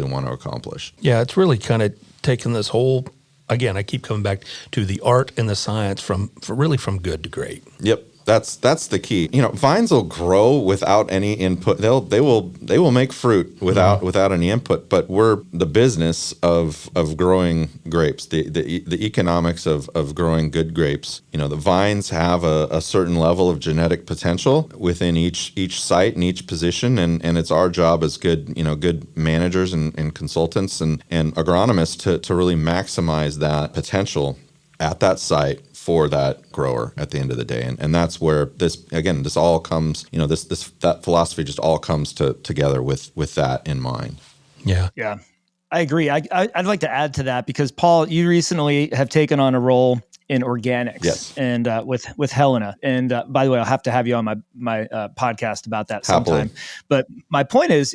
want to accomplish. Yeah, it's really kind of taking this whole, again, I keep coming back to the art and the science from good to great. Yep. That's the key. Vines will grow without any input. They will make fruit without any input. But we're the business of growing grapes, the economics of growing good grapes. The vines have a certain level of genetic potential within each site and each position, and it's our job as good managers and consultants and agronomists to really maximize that potential at that site for that grower at the end of the day. And that's where this all comes, that philosophy just all comes together with that in mind. Yeah. Yeah, I agree. I'd like to add to that because Paul, you recently have taken on a role in organics, yes, and with Helena. And by the way, I'll have to have you on my podcast about that sometime. Happily. But my point is,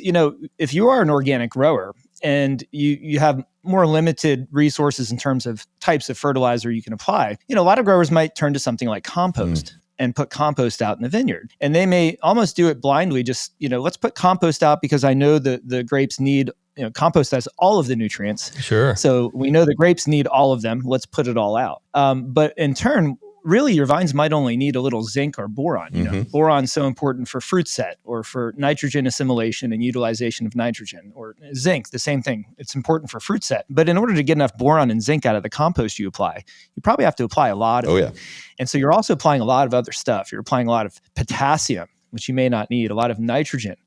if you are an organic grower and you have more limited resources in terms of types of fertilizer you can apply, a lot of growers might turn to something like compost and put compost out in the vineyard. And they may almost do it blindly, just, let's put compost out because I know the grapes need, compost has all of the nutrients. Sure. So we know the grapes need all of them. Let's put it all out. But in turn, really your vines might only need a little zinc or boron. Boron's so important for fruit set or for nitrogen assimilation and utilization of nitrogen, or zinc, the same thing. It's important for fruit set. But in order to get enough boron and zinc out of the compost you apply, you probably have to apply a lot of it. And so you're also applying a lot of other stuff. You're applying a lot of potassium, which you may not need, a lot of nitrogen,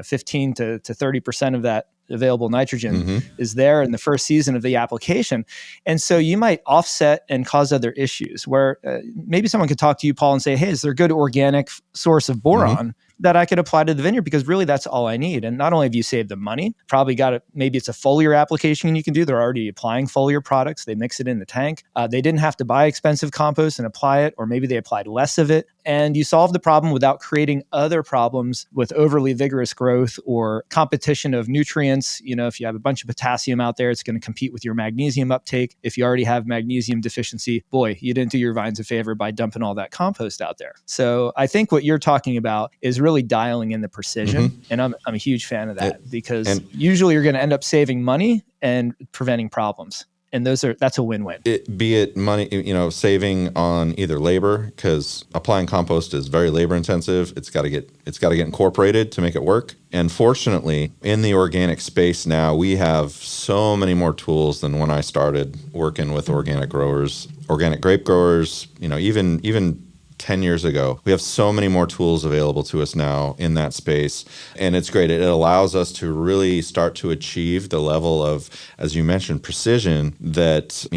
15 to 30% of that available nitrogen is there in the first season of the application. And so you might offset and cause other issues where maybe someone could talk to you, Paul, and say, hey, is there a good organic source of boron that I could apply to the vineyard? Because really that's all I need. And not only have you saved the money, probably got it, maybe it's a foliar application you can do. They're already applying foliar products. They mix it in the tank. They didn't have to buy expensive compost and apply it, or maybe they applied less of it. And you solve the problem without creating other problems with overly vigorous growth or competition of nutrients. If you have a bunch of potassium out there, it's going to compete with your magnesium uptake. If you already have magnesium deficiency, boy, you didn't do your vines a favor by dumping all that compost out there. So I think what you're talking about is really dialing in the precision. And I'm a huge fan of that because usually you're going to end up saving money and preventing problems. And that's a win-win. Be it money, saving on either labor, because applying compost is very labor intensive. It's got to get incorporated to make it work. And fortunately, in the organic space now, we have so many more tools than when I started working with organic growers, organic grape growers. Even 10 years ago. We have so many more tools available to us now in that space. And it's great. It allows us to really start to achieve the level of, as you mentioned, precision that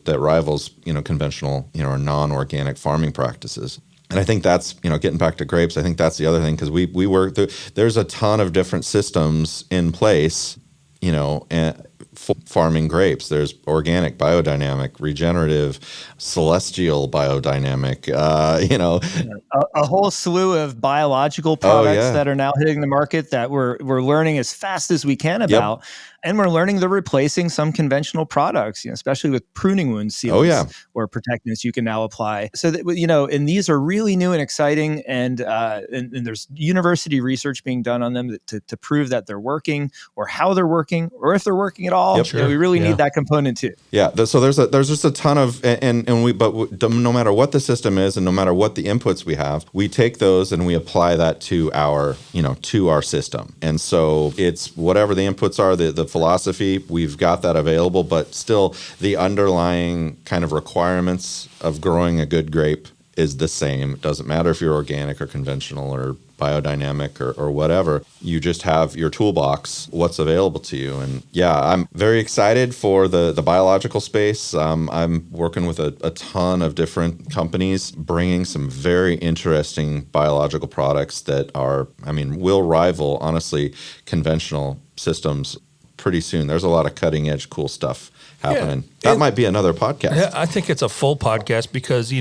rivals, conventional, or non-organic farming practices. And I think that's, getting back to grapes, I think that's the other thing, because we work there's a ton of different systems in place, and farming grapes. There's organic, biodynamic, regenerative, celestial biodynamic, A whole slew of biological products that are now hitting the market that we're learning as fast as we can about. And we're learning they're replacing some conventional products, especially with pruning wound sealants or protectants you can now apply. So that, and these are really new and exciting. And there's university research being done on them to prove that they're working, or how they're working, or if they're working at all. We really need that component too. Yeah. So there's just a ton of, but no matter what the system is, and no matter what the inputs we have, we take those and we apply that to our system. And so it's whatever the inputs are, the philosophy, we've got that available, but still the underlying kind of requirements of growing a good grape is the same. It doesn't matter if you're organic or conventional or biodynamic or whatever. You just have your toolbox, what's available to you. And I'm very excited for the biological space. I'm working with a ton of different companies bringing some very interesting biological products that will rival, honestly, conventional systems pretty soon. There's a lot of cutting edge cool stuff happening. That might be another podcast. Yeah, I think it's a full podcast because,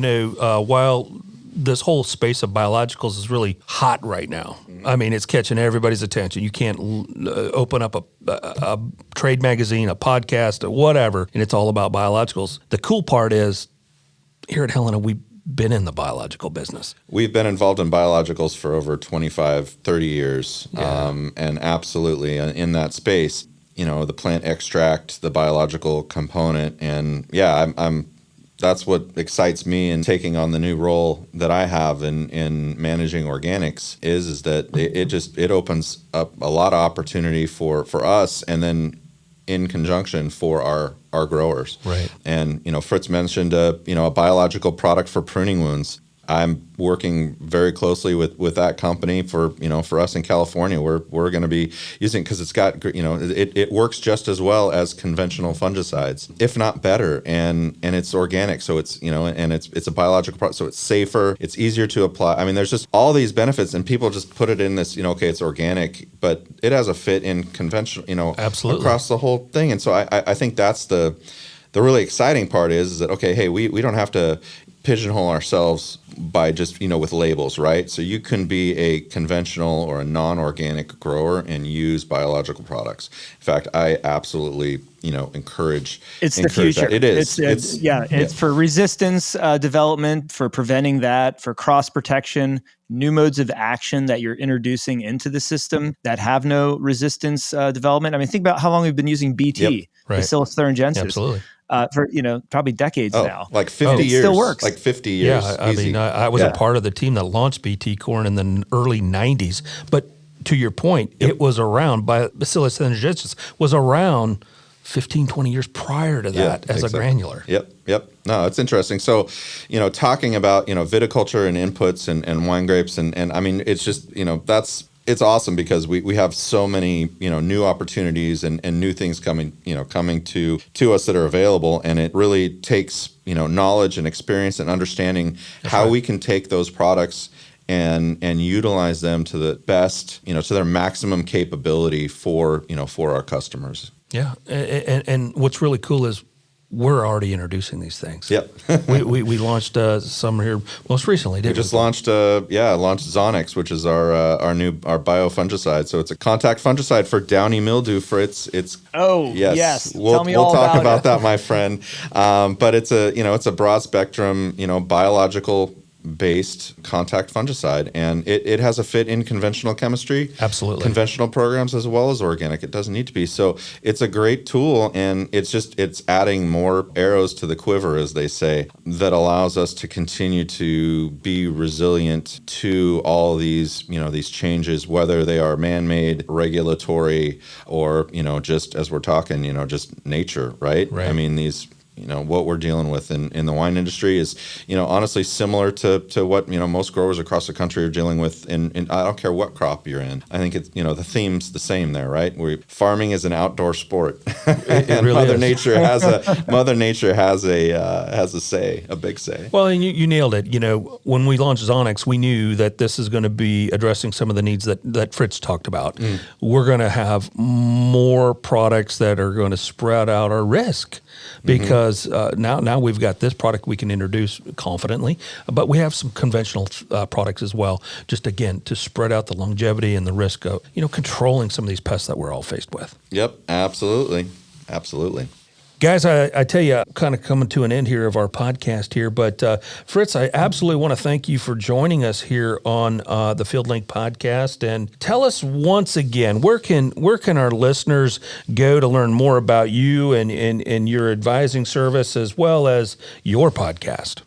while this whole space of biologicals is really hot right now. I mean, it's catching everybody's attention. You can't open up a trade magazine, a podcast, or whatever, and it's all about biologicals. The cool part is, here at Helena, we've been in the biological business. We've been involved in biologicals for over 25, 30 years, and absolutely in that space. The plant extract, the biological component, and I'm that's what excites me in taking on the new role that I have in managing organics is that it opens up a lot of opportunity for us, and then in conjunction for our growers. Right. And Fritz mentioned a biological product for pruning wounds. I'm working very closely with that company for us in California. We're going to be using, because it's got it works just as well as conventional fungicides, if not better, and it's organic, so it's and it's a biological product, so it's safer, it's easier to apply. I mean, there's just all these benefits, and people just put it in this it's organic, but it has a fit in conventional absolutely across the whole thing. And so I think that's the really exciting part is that we don't have to pigeonhole ourselves by just, with labels, right? So you can be a conventional or a non-organic grower and use biological products. In fact, I absolutely, encourage the future. That. It is. It's for resistance development, for preventing that, for cross protection, new modes of action that you're introducing into the system that have no resistance development. I mean, think about how long we've been using BT, Bacillus thuringiensis. Absolutely. For probably decades now. Like 50 years. It still works. Like 50 years. Yeah, I mean, I was a part of the team that launched BT corn in the early 90s. But to your point, it was around, Bacillus thuringiensis was around 15, 20 years prior to that as a granular. Yep. No, it's interesting. So, talking about, viticulture and inputs and wine grapes and I mean, it's just, it's awesome because we have so many, new opportunities and new things coming to us that are available. And it really takes, knowledge and experience and understanding how we can take those products and utilize them to the best, to their maximum capability for our customers. Yeah. And what's really cool is we're already introducing these things. Yep. we launched some here most recently, didn't we? Just launched Zonix, which is our biofungicide. So it's a contact fungicide for downy mildew, Fritz. It's yes. We'll talk about that, my friend. But it's a broad spectrum, biological based contact fungicide, and it has a fit in conventional chemistry, absolutely, conventional programs as well as organic. It doesn't need to be. So it's a great tool, and it's adding more arrows to the quiver, as they say, that allows us to continue to be resilient to all these these changes, whether they are man-made, regulatory, or just as we're talking, just nature, right? I mean, these what we're dealing with in the wine industry is, honestly similar to what, most growers across the country are dealing with in I don't care what crop you're in. I think it's, the theme's the same there, right? Farming is an outdoor sport. And really Mother Nature has a big say. Well, and you nailed it. When we launched Zonix, we knew that this is going to be addressing some of the needs that Fritz talked about. We're going to have more products that are going to spread out our risk. Because now we've got this product we can introduce confidently, but we have some conventional products as well, just again to spread out the longevity and the risk of controlling some of these pests that we're all faced with. Yep, absolutely. Guys, I tell you, kind of coming to an end here of our podcast here, but Fritz, I absolutely want to thank you for joining us here on the FieldLink podcast. And tell us once again, where can our listeners go to learn more about you and your advising service as well as your podcast?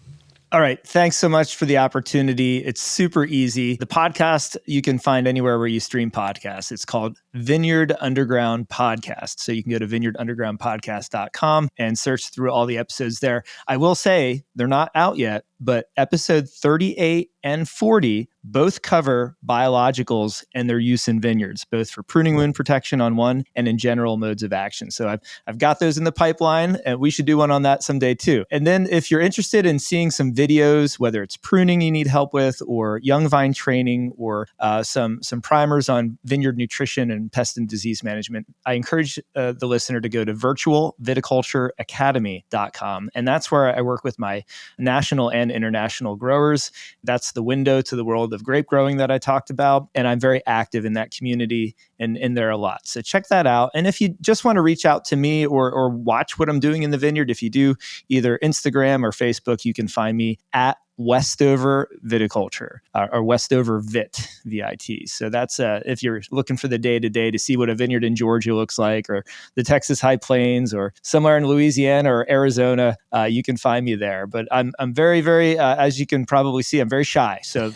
All right. Thanks so much for the opportunity. It's super easy. The podcast you can find anywhere where you stream podcasts. It's called Vineyard Underground Podcast. So you can go to vineyardundergroundpodcast.com and search through all the episodes there. I will say they're not out yet, but episode 38 and 40 both cover biologicals and their use in vineyards, both for pruning wound protection on one and in general modes of action. So I've got those in the pipeline, and we should do one on that someday too. And then if you're interested in seeing some videos, whether it's pruning you need help with, or young vine training, or some primers on vineyard nutrition and pest and disease management, I encourage the listener to go to virtualviticultureacademy.com. And that's where I work with my national and international growers. That's the window to the world of grape growing that I talked about. And I'm very active in that community and in there a lot. So check that out. And if you just want to reach out to me or watch what I'm doing in the vineyard, if you do either Instagram or Facebook, you can find me at Westover Viticulture or Westover VIT. So that's if you're looking for the day-to-day to see what a vineyard in Georgia looks like, or the Texas High Plains, or somewhere in Louisiana or Arizona, you can find me there. But I'm very, very, as you can probably see, I'm very shy. So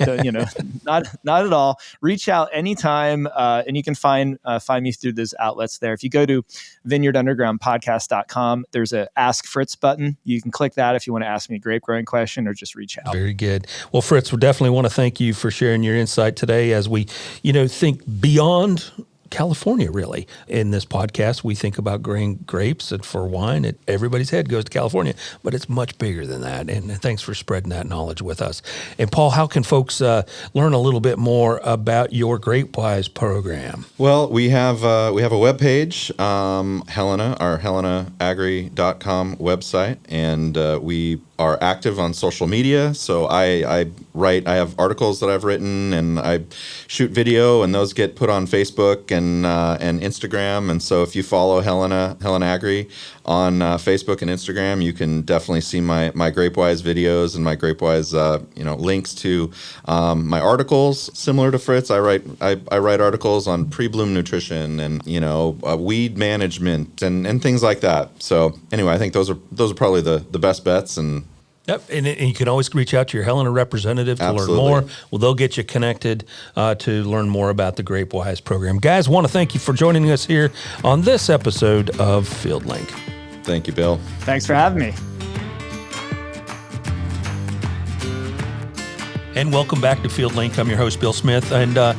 not at all. Reach out anytime, and you can find me through those outlets there. If you go to vineyardundergroundpodcast.com, there's a Ask Fritz button. You can click that if you want to ask me a grape growing question or just reach out. Very good. Well, Fritz, we definitely want to thank you for sharing your insight today as we, think beyond California, really. In this podcast, we think about growing grapes, and for wine, everybody's head goes to California, but it's much bigger than that. And thanks for spreading that knowledge with us. And Paul, how can folks learn a little bit more about your GrapeWise program? Well, we have a webpage, Helena, our HelenaAgri.com website, and we are active on social media. So I have articles that I've written, and I shoot video, and those get put on Facebook and Instagram. And so if you follow Helen Agri on Facebook and Instagram, you can definitely see my GrapeWise videos and my GrapeWise links to my articles. Similar to Fritz, I write articles on pre-bloom nutrition and weed management and things like that. So anyway, I think those are probably the best bets. And yep, and you can always reach out to your Helena representative to Absolutely. learn more. Well, they'll get you connected to learn more about the GrapeWise program. Guys, want to thank you for joining us here on this episode of FieldLink. Thank you, Bill. Thanks for having me. And welcome back to FieldLink. I'm your host, Bill Smith. And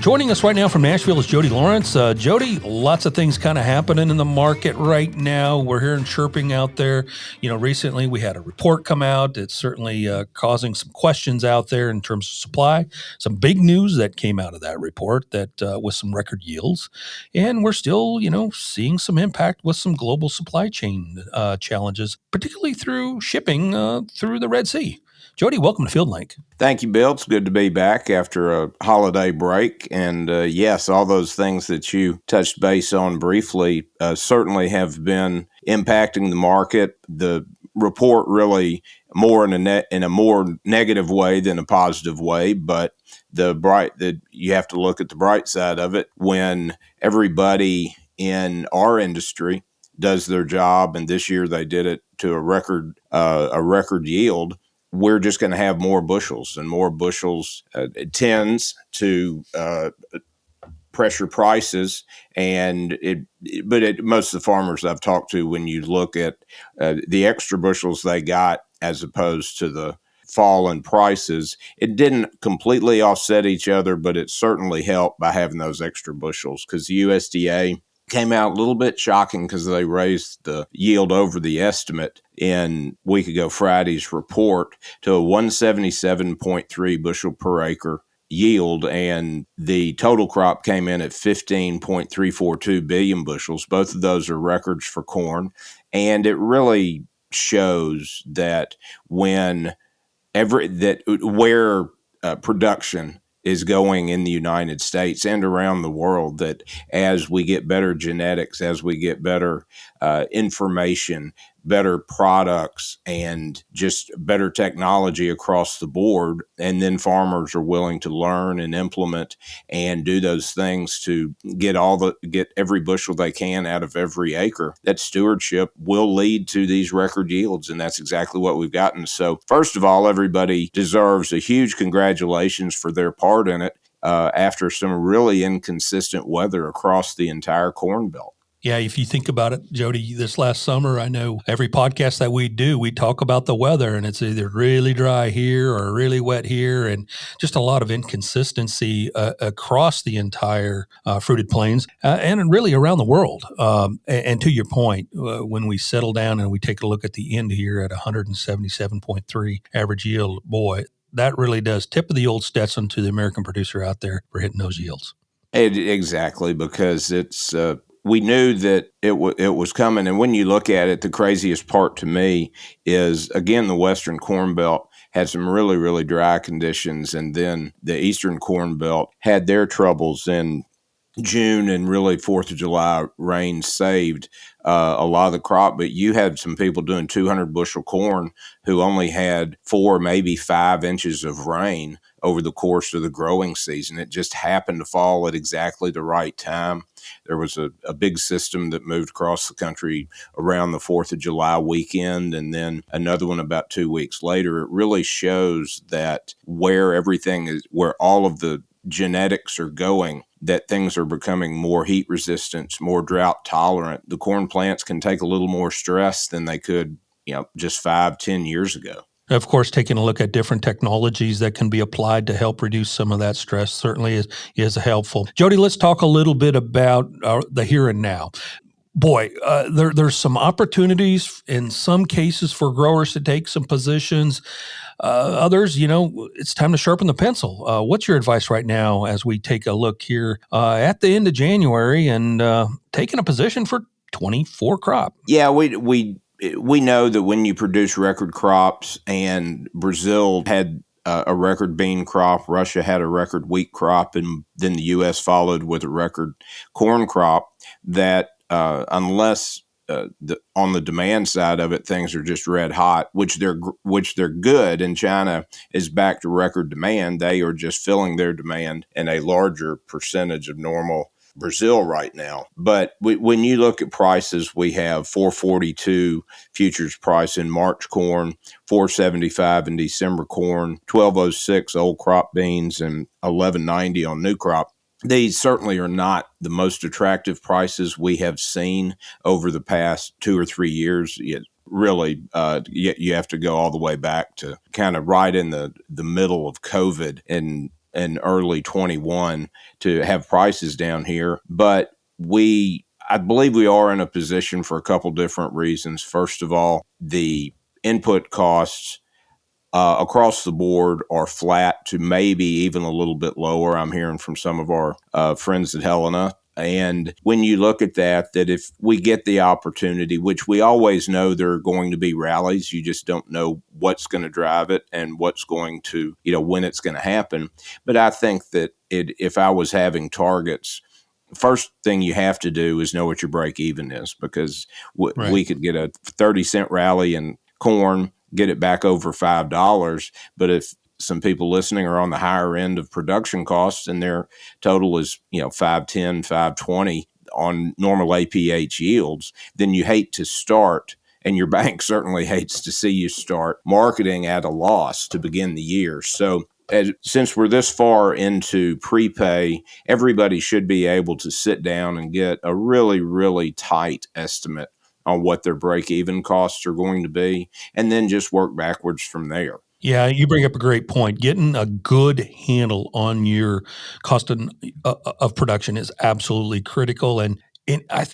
joining us right now from Nashville is Jody Lawrence. Jody, lots of things kind of happening in the market right now. We're hearing chirping out there. Recently we had a report come out. It's certainly causing some questions out there in terms of supply. Some big news that came out of that report that with some record yields. And we're still, seeing some impact with some global supply chain challenges, particularly through shipping through the Red Sea. Jody, welcome to FieldLink. Thank you, Bill. It's good to be back after a holiday break. And yes, all those things that you touched base on briefly certainly have been impacting the market. The report really more in a more negative way than a positive way, but you have to look at the bright side of it. When everybody in our industry does their job, and this year they did it to a record yield, we're just going to have more bushels, and more bushels tends to pressure prices. And most of the farmers I've talked to, when you look at the extra bushels they got as opposed to the fall in prices, it didn't completely offset each other, but it certainly helped by having those extra bushels, because the USDA came out a little bit shocking because they raised the yield over the estimate in week ago Friday's report to a 177.3 bushel per acre yield, and the total crop came in at 15.342 billion bushels. Both of those are records for corn, and it really shows that where production is going in the United States and around the world, that as we get better genetics, as we get better information, better products, and just better technology across the board, and then farmers are willing to learn and implement and do those things to get every bushel they can out of every acre, that stewardship will lead to these record yields, and that's exactly what we've gotten. So first of all, everybody deserves a huge congratulations for their part in it after some really inconsistent weather across the entire Corn Belt. Yeah, if you think about it, Jody, this last summer, I know every podcast that we do, we talk about the weather, and it's either really dry here or really wet here, and just a lot of inconsistency across the entire fruited plains and really around the world. And to your point, when we settle down and we take a look at the end here at 177.3 average yield, boy, that really does tip of the old Stetson to the American producer out there for hitting those yields. Exactly, because it's we knew that it was coming. And when you look at it, the craziest part to me is, again, the Western Corn Belt had some really, really dry conditions. And then the Eastern Corn Belt had their troubles in June, and really 4th of July rain saved a lot of the crop. But you had some people doing 200 bushel corn who only had 4, maybe 5 inches of rain over the course of the growing season. It just happened to fall at exactly the right time. There was a big system that moved across the country around the 4th of July weekend, and then another one about 2 weeks later. It really shows that where all of the genetics are going, that things are becoming more heat resistant, more drought tolerant. The corn plants can take a little more stress than they could, just 5-10 years ago. Of course, taking a look at different technologies that can be applied to help reduce some of that stress certainly is helpful. Jody, let's talk a little bit about the here and now. Boy, there's some opportunities in some cases for growers to take some positions. Others, it's time to sharpen the pencil. What's your advice right now as we take a look here at the end of January and taking a position for 24 crop? Yeah, we we know that when you produce record crops, and Brazil had a record bean crop, Russia had a record wheat crop, and then the U.S. followed with a record corn crop, that unless on the demand side of it, things are just red hot, which they're good, and China is back to record demand. They are just filling their demand in a larger percentage of normal Brazil right now. But when you look at prices, we have 442 futures price in March corn, 475 in December corn, 1206 old crop beans, and 1190 on new crop. These certainly are not the most attractive prices we have seen over the past 2 or 3 years. Really, you have to go all the way back to kind of right in the middle of COVID in early 21 to have prices down here. But I believe we are in a position for a couple different reasons. First of all, the input costs across the board are flat to maybe even a little bit lower. I'm hearing from some of our friends at Helena. And when you look at that if we get the opportunity, which we always know there are going to be rallies, you just don't know what's going to drive it and what's going to, when it's going to happen. But I think that if I was having targets, first thing you have to do is know what your break even is, because we could get a 30-cent rally in corn, get it back over $5. But if some people listening are on the higher end of production costs and their total is, 510, 520 on normal APH yields, then you hate to start, and your bank certainly hates to see you start marketing at a loss to begin the year. So since we're this far into prepay, everybody should be able to sit down and get a really, really tight estimate on what their break-even costs are going to be, and then just work backwards from there. Yeah, you bring up a great point. Getting a good handle on your cost of production is absolutely critical. And I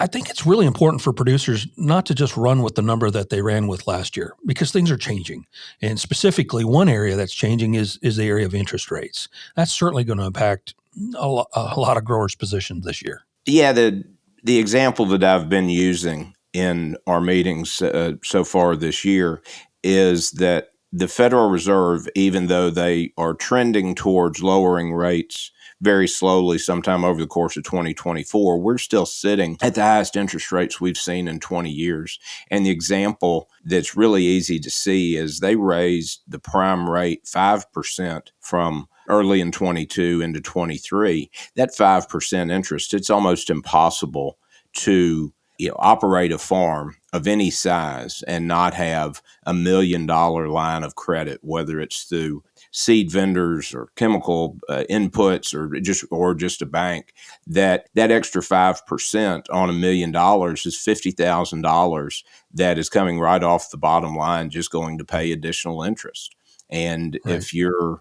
think it's really important for producers not to just run with the number that they ran with last year, because things are changing. And specifically, one area that's changing is the area of interest rates. That's certainly going to impact a lot of growers' positions this year. Yeah, the example that I've been using in our meetings so far this year is that the Federal Reserve, even though they are trending towards lowering rates very slowly sometime over the course of 2024, we're still sitting at the highest interest rates we've seen in 20 years. And the example that's really easy to see is they raised the prime rate 5% from early in 22 into 23. That 5% interest, it's almost impossible to operate a farm of any size and not have $1 million line of credit, whether it's through seed vendors or chemical inputs or just a bank. That extra 5% on $1 million is $50,000 that is coming right off the bottom line, just going to pay additional interest. And if you're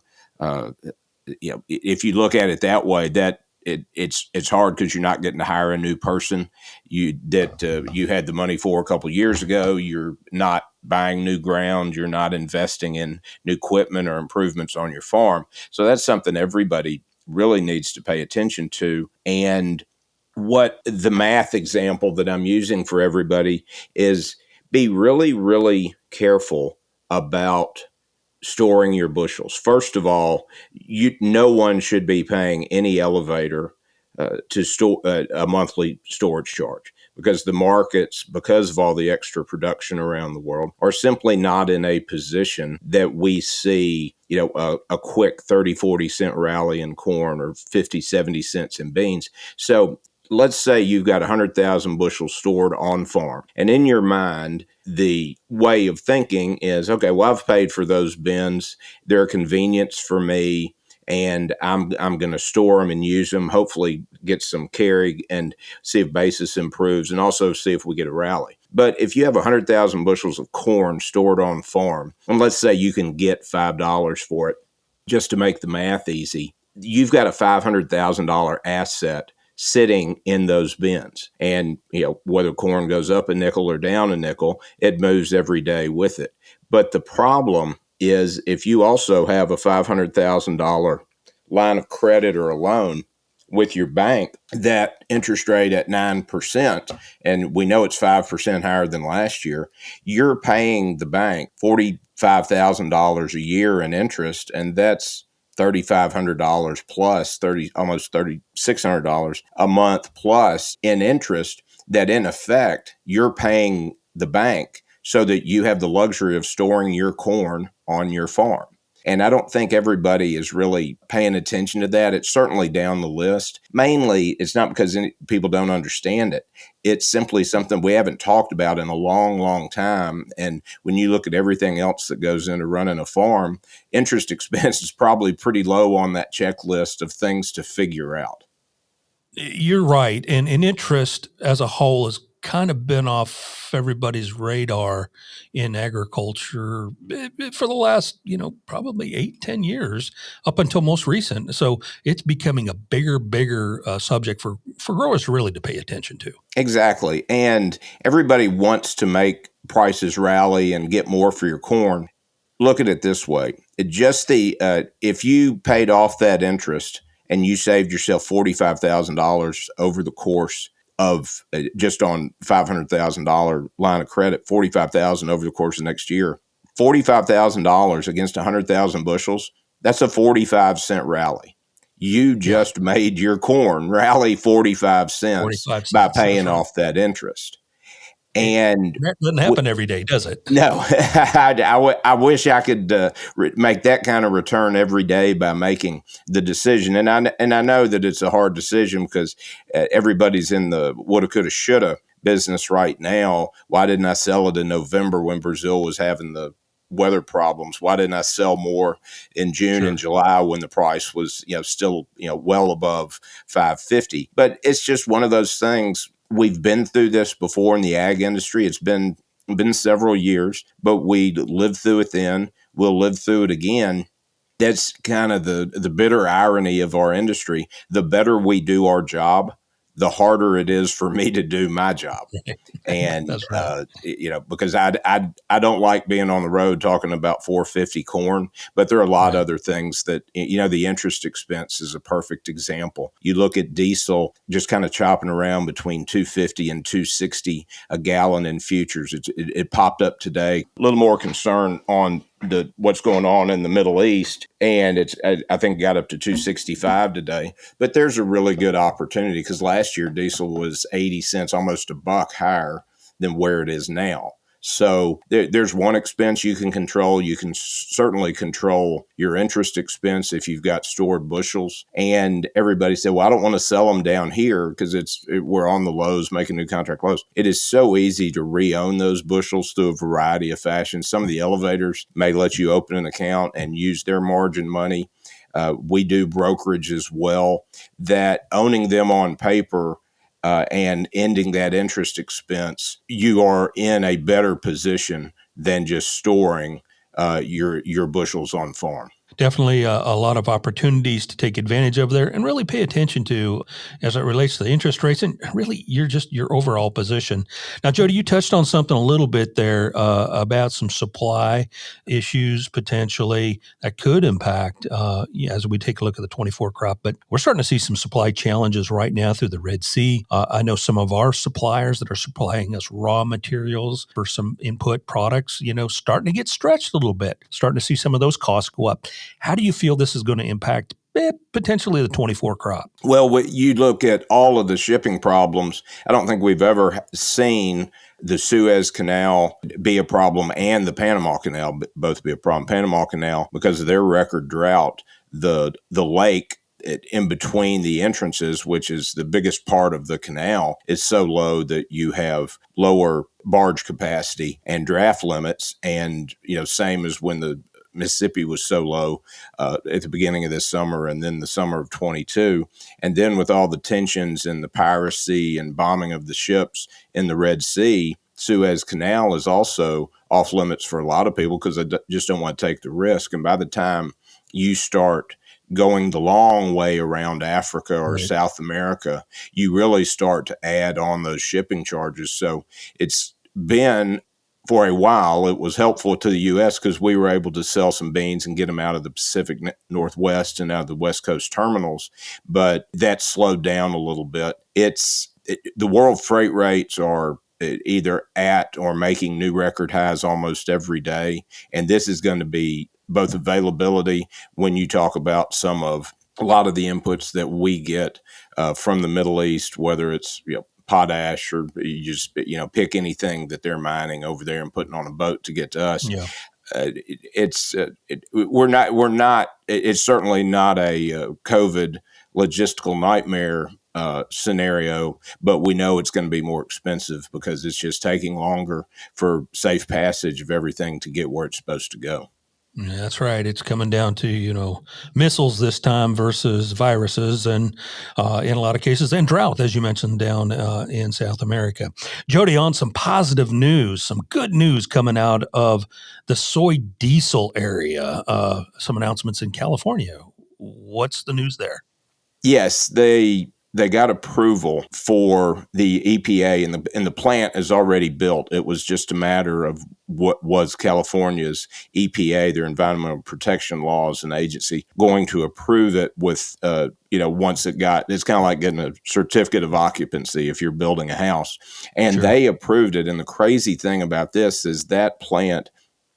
if you look at it that way, that it's hard because you're not getting to hire a new person you had the money for a couple of years ago. You're not buying new ground. You're not investing in new equipment or improvements on your farm. So that's something everybody really needs to pay attention to. And what the math example that I'm using for everybody is, be really, really careful about storing your bushels. First of all, no one should be paying any elevator to store a monthly storage charge, because the markets, because of all the extra production around the world, are simply not in a position that we see, a quick 30, 40 cent rally in corn or 50, 70 cents in beans. So let's say you've got 100,000 bushels stored on farm, and in your mind, the way of thinking is, okay, well, I've paid for those bins. They're a convenience for me, and I'm going to store them and use them, hopefully get some carry and see if basis improves, and also see if we get a rally. But if you have 100,000 bushels of corn stored on farm, and let's say you can get $5 for it, just to make the math easy, you've got a $500,000 asset sitting in those bins. And, whether corn goes up a nickel or down a nickel, it moves every day with it. But the problem is, if you also have a $500,000 line of credit or a loan, with your bank, that interest rate at 9%, and we know it's 5% higher than last year, you're paying the bank $45,000 a year in interest, and that's $3,500 plus almost $3,600 a month plus in interest that in effect you're paying the bank so that you have the luxury of storing your corn on your farm. And I don't think everybody is really paying attention to that. It's certainly down the list. Mainly, it's not because people don't understand it. It's simply something we haven't talked about in a long, long time. And when you look at everything else that goes into running a farm, interest expense is probably pretty low on that checklist of things to figure out. You're right. And interest as a whole has kind of been off everybody's radar in agriculture for the last, probably 8-10 years up until most recent. So it's becoming a bigger subject for growers really to pay attention to. Exactly. And everybody wants to make prices rally and get more for your corn. Look at it this way. If you paid off that interest and you saved yourself $45,000 over the course of just on $500,000 line of credit, $45,000 over the course of next year, $45,000 against 100,000 bushels, that's a 45-cent rally. You just made your corn rally 45 cents by paying off that interest. And that doesn't happen every day, does it? No, I wish I could make that kind of return every day by making the decision. And I know that it's a hard decision because everybody's in the woulda, coulda, shoulda business right now. Why didn't I sell it in November when Brazil was having the weather problems? Why didn't I sell more in June and July when the price was still well above $5.50? But it's just one of those things. We've been through this before in the ag industry. It's been several years, but we lived through it then. We'll live through it again. That's kind of the bitter irony of our industry. The better we do our job, the harder it is for me to do my job. And, That's right. Because I don't like being on the road talking about $4.50 corn, but there are a lot of other things that, the interest expense is a perfect example. You look at diesel just kind of chopping around between $2.50 and $2.60 a gallon in futures. It popped up today. A little more concern on what's going on in the Middle East, and I think got up to $2.65 today. But there's a really good opportunity because last year diesel was 80 cents, almost $1 higher than where it is now. So there's one expense you can control. You can certainly control your interest expense if you've got stored bushels. And everybody said, well, I don't want to sell them down here because we're on the lows, making new contract lows. It is so easy to re-own those bushels through a variety of fashions. Some of the elevators may let you open an account and use their margin money. We do brokerage as well, that owning them on paper and ending that interest expense, you are in a better position than just storing your bushels on farm. Definitely a lot of opportunities to take advantage of there and really pay attention to as it relates to the interest rates and really your overall position. Now, Jody, you touched on something a little bit there about some supply issues potentially that could impact as we take a look at the 24 crop. But we're starting to see some supply challenges right now through the Red Sea. I know some of our suppliers that are supplying us raw materials for some input products, starting to get stretched a little bit, starting to see some of those costs go up. How do you feel this is going to impact potentially the 24 crop? Well, you look at all of the shipping problems. I don't think we've ever seen the Suez Canal be a problem and the Panama Canal both be a problem. Panama Canal, because of their record drought, the lake in between the entrances, which is the biggest part of the canal, is so low that you have lower barge capacity and draft limits. And, same as when the Mississippi was so low at the beginning of this summer and then the summer of 22. And then with all the tensions and the piracy and bombing of the ships in the Red Sea, Suez Canal is also off limits for a lot of people because they just don't want to take the risk. And by the time you start going the long way around Africa or South America, you really start to add on those shipping charges. So it's been for a while, it was helpful to the U.S. because we were able to sell some beans and get them out of the Pacific Northwest and out of the West Coast terminals. But that slowed down a little bit. The world freight rates are either at or making new record highs almost every day. And this is going to be both availability when you talk about a lot of the inputs that we get from the Middle East, whether it's potash or you just pick anything that they're mining over there and putting on a boat to get to us. Yeah. It's certainly not a COVID logistical nightmare scenario, but we know it's going to be more expensive because it's just taking longer for safe passage of everything to get where it's supposed to go. Yeah, that's right. It's coming down to, missiles this time versus viruses and in a lot of cases, and drought, as you mentioned, down in South America. Jody, on some positive news, some good news coming out of the soy diesel area, some announcements in California. What's the news there? Yes, they got approval for the EPA, and the plant is already built. It was just a matter of what was California's EPA, their Environmental Protection Laws and agency, going to approve it with, once it's kind of like getting a certificate of occupancy if you're building a house. And Sure. They approved it. And the crazy thing about this is that plant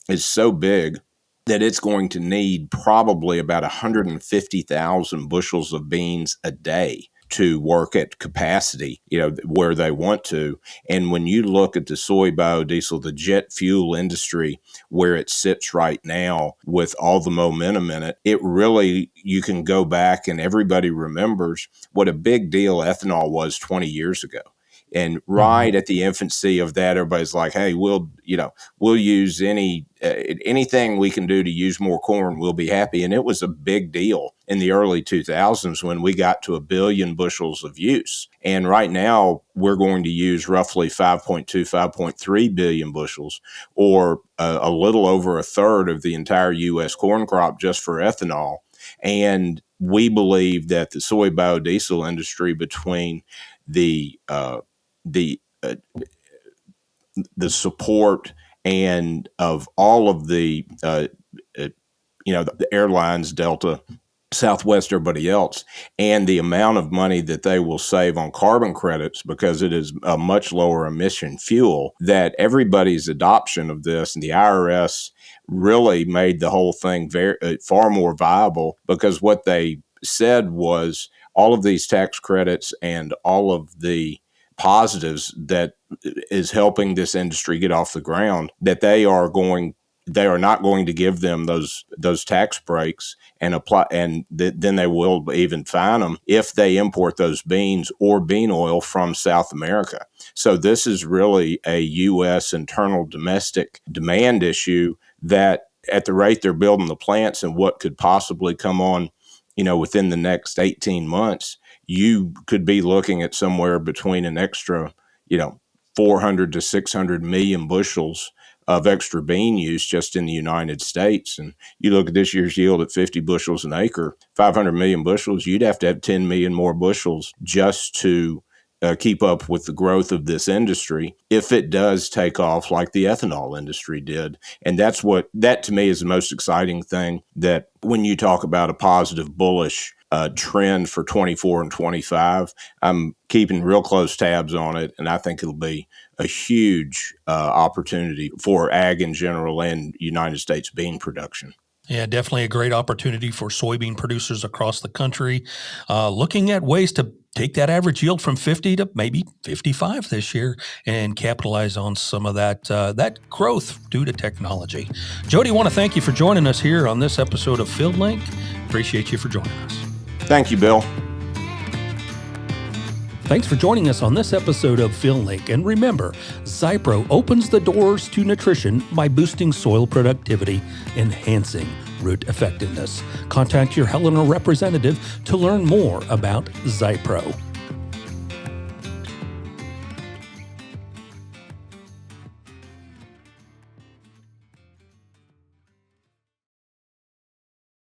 is so big that it's going to need probably about 150,000 bushels of beans a day to work at capacity, where they want to. And when you look at the soy biodiesel, the jet fuel industry, where it sits right now with all the momentum in it, you can go back and everybody remembers what a big deal ethanol was 20 years ago. And right at the infancy of that, everybody's like, "Hey, we'll use anything we can do to use more corn. We'll be happy." And it was a big deal in the early 2000s when we got to 1 billion bushels of use. And right now, we're going to use roughly 5.2, 5.3 billion bushels, or a little over a third of the entire U.S. corn crop just for ethanol. And we believe that the soy biodiesel industry, between the support and of all of the airlines, Delta, Southwest, everybody else, and the amount of money that they will save on carbon credits because it is a much lower emission fuel, that everybody's adoption of this, and the IRS really made the whole thing far more viable, because what they said was all of these tax credits and all of the positives that is helping this industry get off the ground, that they are not going to give them those tax breaks and apply, and then they will even fine them if they import those beans or bean oil from South America. So this is really a U.S. internal domestic demand issue that, at the rate they're building the plants and what could possibly come on, within the next 18 months, you could be looking at somewhere between an extra, 400 to 600 million bushels of extra bean use just in the United States. And you look at this year's yield at 50 bushels an acre, 500 million bushels, you'd have to have 10 million more bushels just to keep up with the growth of this industry if it does take off like the ethanol industry did. And that to me is the most exciting thing, that when you talk about a positive bullish trend for 24 and 25, I'm keeping real close tabs on it, and I think it'll be a huge opportunity for ag in general and United States bean production. Yeah, definitely a great opportunity for soybean producers across the country, looking at ways to take that average yield from 50 to maybe 55 this year and capitalize on some of that growth due to technology. Jody, I want to thank you for joining us here on this episode of FieldLink. Appreciate you for joining us. Thank you, Bill. Thanks for joining us on this episode of FieldLink. And remember, Zypro opens the doors to nutrition by boosting soil productivity, enhancing root effectiveness. Contact your Helena representative to learn more about Zypro.